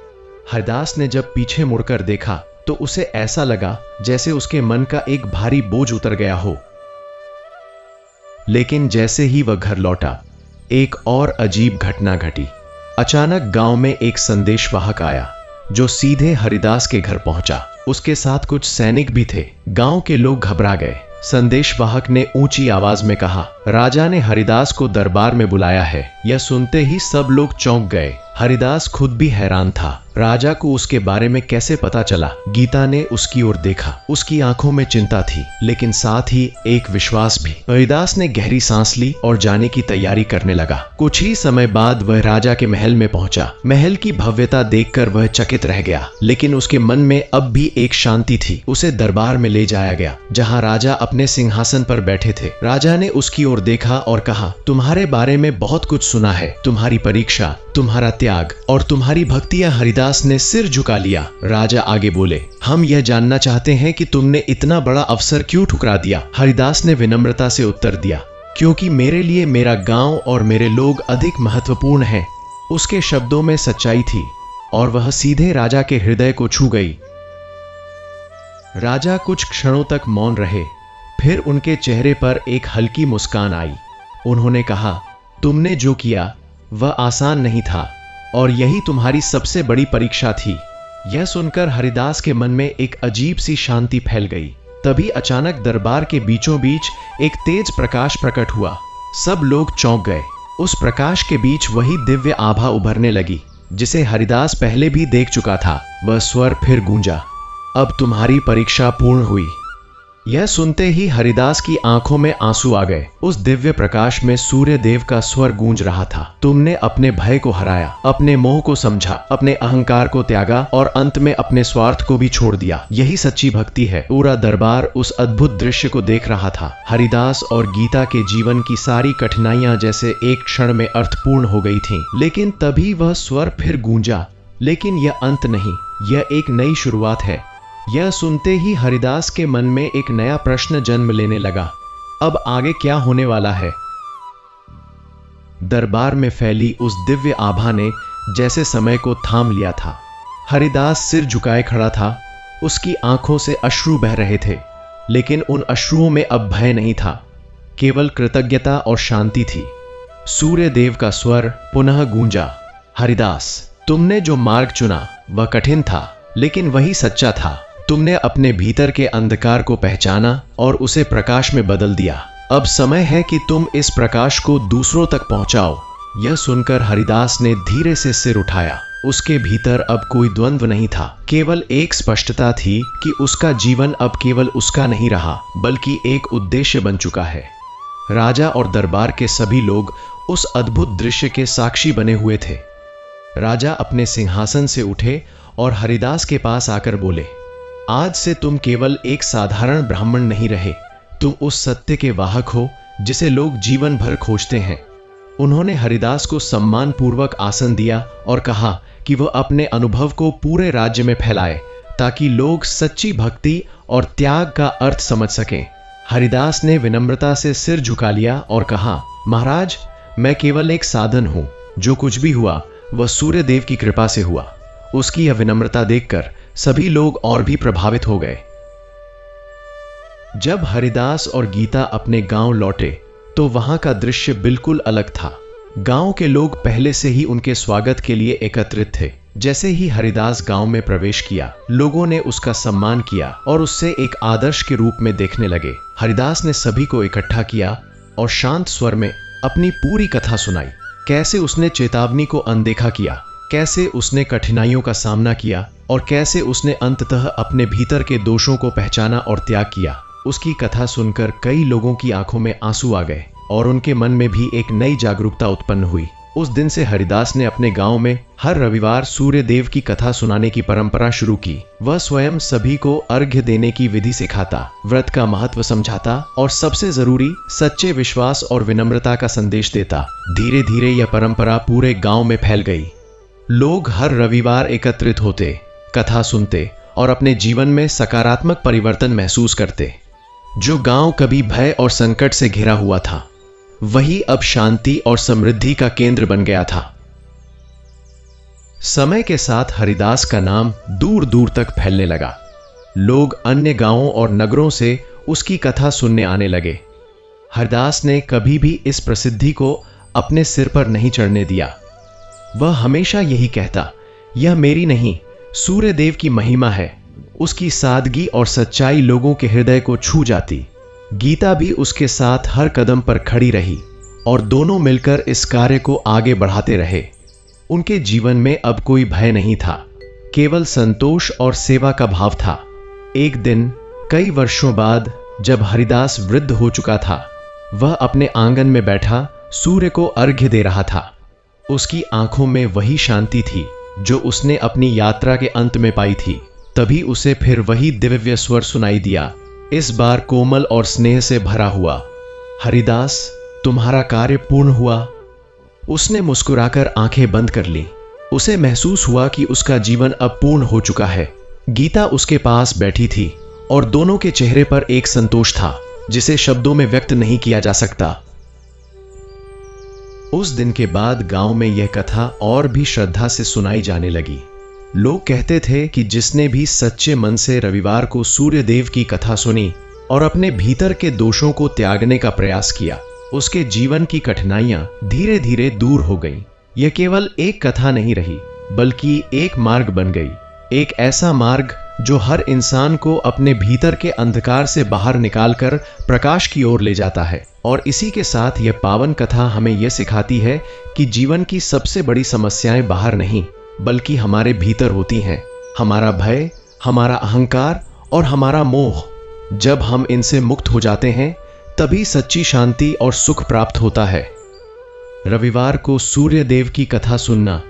हरिदास ने जब पीछे मुड़कर देखा तो उसे ऐसा लगा जैसे उसके मन का एक भारी बोझ उतर गया हो। लेकिन जैसे ही वह घर लौटा, एक और अजीब घटना घटी। अचानक गांव में एक संदेशवाहक आया जो सीधे हरिदास के घर पहुंचा। उसके साथ कुछ सैनिक भी थे। गांव के लोग घबरा गए। संदेशवाहक ने ऊंची आवाज में कहा, राजा ने हरिदास को दरबार में बुलाया है। यह सुनते ही सब लोग चौंक गए। हरिदास खुद भी हैरान था, राजा को उसके बारे में कैसे पता चला? गीता ने उसकी ओर देखा। उसकी आंखों में चिंता थी, लेकिन साथ ही एक विश्वास भी। हरिदास ने गहरी सांस ली और जाने की तैयारी करने लगा। कुछ ही समय बाद वह राजा के महल में पहुंचा। महल की भव्यता देखकर वह चकित रह गया, लेकिन उसके मन में अब भी एक शांति थी। उसे दरबार में ले जाया गया, जहां राजा अपने सिंहासन पर बैठे थे। राजा ने उसकी ओर देखा और कहा, तुम्हारे बारे में बहुत कुछ सुना है, तुम्हारी परीक्षा, तुम्हारा त्याग और तुम्हारी भक्तियां। हरिदास ने सिर झुका लिया। राजा आगे बोले, हम यह जानना चाहते हैं कि तुमने इतना बड़ा अवसर क्यों ठुकरा दिया? हरिदास ने विनम्रता से उत्तर दिया, क्योंकि मेरे लिए मेरा गांव और मेरे लोग अधिक महत्वपूर्ण हैं। उसके शब्दों में सच्चाई थी और वह सीधे राजा के हृदय को छू गई। राजा कुछ क्षणों तक मौन रहे, फिर उनके चेहरे पर एक हल्की मुस्कान आई। उन्होंने कहा, तुमने जो किया वह आसान नहीं था और यही तुम्हारी सबसे बड़ी परीक्षा थी। यह सुनकर हरिदास के मन में एक अजीब सी शांति फैल गई। तभी अचानक दरबार के बीचों बीच एक तेज प्रकाश प्रकट हुआ। सब लोग चौंक गए। उस प्रकाश के बीच वही दिव्य आभा उभरने लगी जिसे हरिदास पहले भी देख चुका था। वह स्वर फिर गूंजा, अब तुम्हारी परीक्षा पूर्ण हुई। यह सुनते ही हरिदास की आंखों में आंसू आ गए। उस दिव्य प्रकाश में सूर्य देव का स्वर गूंज रहा था, तुमने अपने भय को हराया, अपने मोह को समझा, अपने अहंकार को त्यागा और अंत में अपने स्वार्थ को भी छोड़ दिया। यही सच्ची भक्ति है। पूरा दरबार उस अद्भुत दृश्य को देख रहा था। हरिदास और गीता के जीवन की सारी कठिनाइयां जैसे एक क्षण में अर्थपूर्ण हो गई थीं। लेकिन तभी वह स्वर फिर गूंजा, लेकिन यह अंत नहीं, यह एक नई शुरुआत है। यह सुनते ही हरिदास के मन में एक नया प्रश्न जन्म लेने लगा, अब आगे क्या होने वाला है। दरबार में फैली उस दिव्य आभा ने जैसे समय को थाम लिया था। हरिदास सिर झुकाए खड़ा था, उसकी आंखों से अश्रु बह रहे थे, लेकिन उन अश्रुओं में अब भय नहीं था, केवल कृतज्ञता और शांति थी। सूर्य देव का स्वर पुनः गूंजा, हरिदास, तुमने जो मार्ग चुना वह कठिन था, लेकिन वही सच्चा था। तुमने अपने भीतर के अंधकार को पहचाना और उसे प्रकाश में बदल दिया। अब समय है कि तुम इस प्रकाश को दूसरों तक पहुंचाओ। यह सुनकर हरिदास ने धीरे से सिर उठाया। उसके भीतर अब कोई द्वंद्व नहीं था, केवल एक स्पष्टता थी कि उसका जीवन अब केवल उसका नहीं रहा, बल्कि एक उद्देश्य बन चुका है। राजा और दरबार के सभी लोग उस अद्भुत दृश्य के साक्षी बने हुए थे। राजा अपने सिंहासन से उठे और हरिदास के पास आकर बोले, आज से तुम केवल एक साधारण ब्राह्मण नहीं रहे, तुम उस सत्य के वाहक हो जिसे लोग जीवन भर खोजते हैं। उन्होंने हरिदास को सम्मान पूर्वक आसन दिया और कहा कि वह अपने अनुभव को पूरे राज्य में फैलाए, ताकि लोग सच्ची भक्ति और त्याग का अर्थ समझ सकें। हरिदास ने विनम्रता से सिर झुका लिया और कहा, महाराज, मैं केवल एक साधन हूं, जो कुछ भी हुआ वह सूर्य देव की कृपा से हुआ। उसकी यह विनम्रता देखकर सभी लोग और भी प्रभावित हो गए। जब हरिदास और गीता अपने गांव लौटे तो वहां का दृश्य बिल्कुल अलग था। गांव के लोग पहले से ही उनके स्वागत के लिए एकत्रित थे। जैसे ही हरिदास गांव में प्रवेश किया, लोगों ने उसका सम्मान किया और उससे एक आदर्श के रूप में देखने लगे। हरिदास ने सभी को इकट्ठा किया और शांत स्वर में अपनी पूरी कथा सुनाई। कैसे उसने चेतावनी को अनदेखा किया, कैसे उसने कठिनाइयों का सामना किया और कैसे उसने अंततः अपने भीतर के दोषों को पहचाना और त्याग किया। उसकी कथा सुनकर कई लोगों की आंखों में आंसू आ गए और उनके मन में भी एक नई जागरूकता उत्पन्न हुई। उस दिन से हरिदास ने अपने गांव में हर रविवार सूर्य देव की कथा सुनाने की परंपरा शुरू की। वह स्वयं सभी को अर्घ्य देने की विधि सिखाता, व्रत का महत्व समझाता और सबसे जरूरी सच्चे विश्वास और विनम्रता का संदेश देता। धीरे धीरे यह परंपरा पूरे गांव में फैल गई। लोग हर रविवार एकत्रित होते, कथा सुनते और अपने जीवन में सकारात्मक परिवर्तन महसूस करते। जो गांव कभी भय और संकट से घिरा हुआ था, वही अब शांति और समृद्धि का केंद्र बन गया था। समय के साथ हरिदास का नाम दूर दूर तक फैलने लगा। लोग अन्य गांवों और नगरों से उसकी कथा सुनने आने लगे। हरिदास ने कभी भी इस प्रसिद्धि को अपने सिर पर नहीं चढ़ने दिया। वह हमेशा यही कहता, यह मेरी नहीं, सूर्य देव की महिमा है। उसकी सादगी और सच्चाई लोगों के हृदय को छू जाती। गीता भी उसके साथ हर कदम पर खड़ी रही और दोनों मिलकर इस कार्य को आगे बढ़ाते रहे। उनके जीवन में अब कोई भय नहीं था, केवल संतोष और सेवा का भाव था। एक दिन कई वर्षों बाद जब हरिदास वृद्ध हो चुका था, वह अपने आंगन में बैठा सूर्य को अर्घ्य दे रहा था। उसकी आंखों में वही शांति थी जो उसने अपनी यात्रा के अंत में पाई थी। तभी उसे फिर वही दिव्य स्वर सुनाई दिया, इस बार कोमल और स्नेह से भरा हुआ, हरिदास, तुम्हारा कार्य पूर्ण हुआ। उसने मुस्कुराकर आंखें बंद कर ली। उसे महसूस हुआ कि उसका जीवन अब पूर्ण हो चुका है। गीता उसके पास बैठी थी और दोनों के चेहरे पर एक संतोष था जिसे शब्दों में व्यक्त नहीं किया जा सकता। उस दिन के बाद गांव में यह कथा और भी श्रद्धा से सुनाई जाने लगी। लोग कहते थे कि जिसने भी सच्चे मन से रविवार को सूर्य देव की कथा सुनी और अपने भीतर के दोषों को त्यागने का प्रयास किया, उसके जीवन की कठिनाइयां धीरे धीरे दूर हो गईं। यह केवल एक कथा नहीं रही, बल्कि एक मार्ग बन गई, एक ऐसा मार्ग जो हर इंसान को अपने भीतर के अंधकार से बाहर निकालकर प्रकाश की ओर ले जाता है। और इसी के साथ यह पावन कथा हमें यह सिखाती है कि जीवन की सबसे बड़ी समस्याएं बाहर नहीं, बल्कि हमारे भीतर होती हैं। हमारा भय, हमारा अहंकार और हमारा मोह। जब हम इनसे मुक्त हो जाते हैं तभी सच्ची शांति और सुख प्राप्त होता है। रविवार को सूर्य देव की कथा सुनना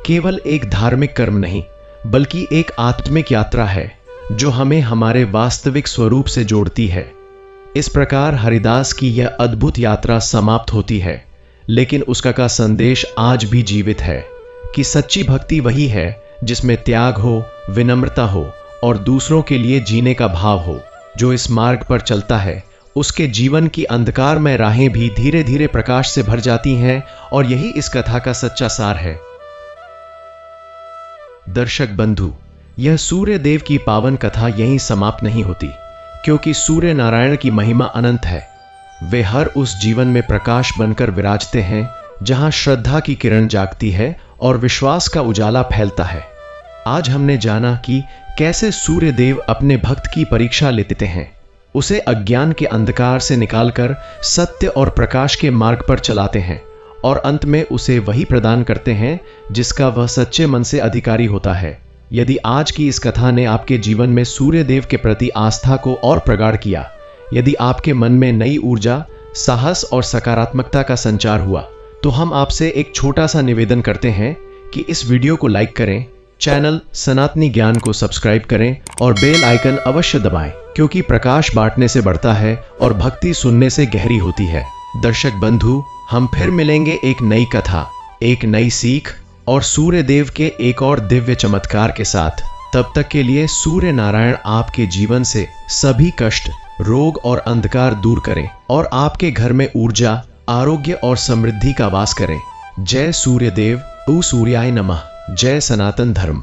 केवल एक धार्मिक कर्म नहीं, बल्कि एक आत्मिक यात्रा है जो हमें हमारे वास्तविक स्वरूप से जोड़ती है। इस प्रकार हरिदास की यह अद्भुत यात्रा समाप्त होती है, लेकिन उसका का संदेश आज भी जीवित है कि सच्ची भक्ति वही है जिसमें त्याग हो, विनम्रता हो और दूसरों के लिए जीने का भाव हो। जो इस मार्ग पर चलता है उसके जीवन की अंधकारमय राहें भी धीरे धीरे प्रकाश से भर जाती हैं, और यही इस कथा का सच्चा सार है। दर्शक बंधु, यह सूर्य देव की पावन कथा यहीं समाप्त नहीं होती, क्योंकि सूर्य नारायण की महिमा अनंत है। वे हर उस जीवन में प्रकाश बनकर विराजते हैं जहां श्रद्धा की किरण जागती है और विश्वास का उजाला फैलता है। आज हमने जाना कि कैसे सूर्य देव अपने भक्त की परीक्षा लेते हैं, उसे अज्ञान के अंधकार से निकालकर सत्य और प्रकाश के मार्ग पर चलाते हैं, और अंत में उसे वही प्रदान करते हैं जिसका वह सच्चे मन से अधिकारी होता है। यदि आज की इस कथा ने आपके जीवन में सूर्य देव के प्रति आस्था को और प्रगाढ़ किया, यदि आपके मन में नई ऊर्जा, साहस और सकारात्मकता का संचार हुआ, तो हम आपसे एक छोटा सा निवेदन करते हैं कि इस वीडियो को लाइक करें, चैनल सनातनी ज्ञान को सब्सक्राइब करें और बेल आइकन अवश्य दबाएं, क्योंकि प्रकाश बांटने से बढ़ता है और भक्ति सुनने से गहरी होती है। दर्शक बंधु, हम फिर मिलेंगे एक नई कथा, एक नई सीख और सूर्य देव के एक और दिव्य चमत्कार के साथ। तब तक के लिए सूर्य नारायण आपके जीवन से सभी कष्ट, रोग और अंधकार दूर करें और आपके घर में ऊर्जा, आरोग्य और समृद्धि का वास करें। जय सूर्य देव, ओ सूर्याय नमः। जय सनातन धर्म।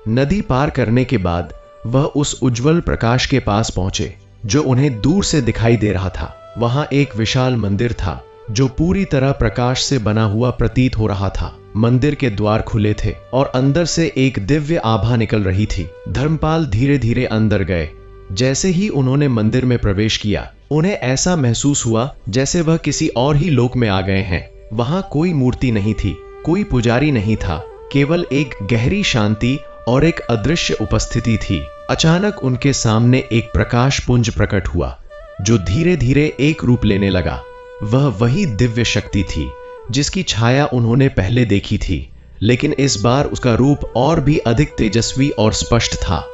नदी पार करने के बाद वह उस उज्जवल प्रकाश के पास पहुंचे जो उन्हें दूर से दिखाई दे रहा था। वहां एक विशाल मंदिर था जो पूरी तरह प्रकाश से बना हुआ प्रतीत हो रहा था। मंदिर के द्वार खुले थे और अंदर से एक दिव्य आभा निकल रही थी। धर्मपाल धीरे धीरे अंदर गए। जैसे ही उन्होंने मंदिर में प्रवेश किया, उन्हें ऐसा महसूस हुआ जैसे वह किसी और ही लोक में आ गए हैं। वहां कोई मूर्ति नहीं थी, कोई पुजारी नहीं था, केवल एक गहरी शांति और एक अदृश्य उपस्थिति थी। अचानक उनके सामने एक प्रकाश पुंज प्रकट हुआ जो धीरे धीरे एक रूप लेने लगा। वह वही दिव्य शक्ति थी जिसकी छाया उन्होंने पहले देखी थी, लेकिन इस बार उसका रूप और भी अधिक तेजस्वी और स्पष्ट था।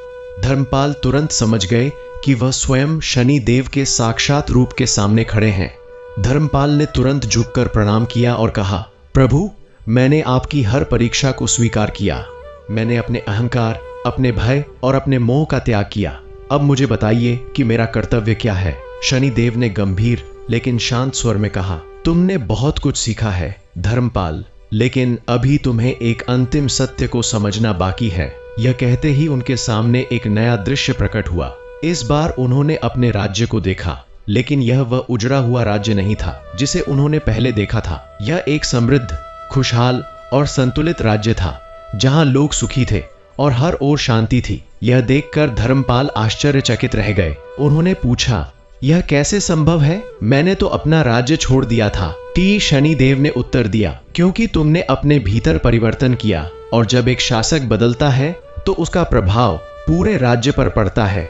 धर्मपाल तुरंत समझ गए कि वह स्वयं शनि देव के साक्षात रूप के सामने खड़े हैं। धर्मपाल ने तुरंत झुककर प्रणाम किया और कहा, प्रभु, मैंने आपकी हर परीक्षा को स्वीकार किया। मैंने अपने अहंकार, अपने भय और अपने मोह का त्याग किया। अब मुझे बताइए कि मेरा कर्तव्य क्या है। शनि देव ने गंभीर लेकिन शांत स्वर में कहा, तुमने बहुत कुछ सीखा है धर्मपाल, लेकिन अभी तुम्हें एक अंतिम सत्य को समझना बाकी है। यह कहते ही उनके सामने एक नया दृश्य प्रकट हुआ। इस बार उन्होंने अपने राज्य को देखा, लेकिन यह वह उजड़ा हुआ राज्य नहीं था जिसे उन्होंने पहले देखा था। यह एक समृद्ध, खुशहाल और संतुलित राज्य था जहां लोग सुखी थे और हर ओर शांति थी। यह देखकर धर्मपाल आश्चर्यचकित रह गए। उन्होंने पूछा, यह कैसे संभव है? मैंने तो अपना राज्य छोड़ दिया था। शनि देव ने उत्तर दिया, क्योंकि तुमने अपने भीतर परिवर्तन किया और जब एक शासक बदलता है तो उसका प्रभाव पूरे राज्य पर पड़ता है।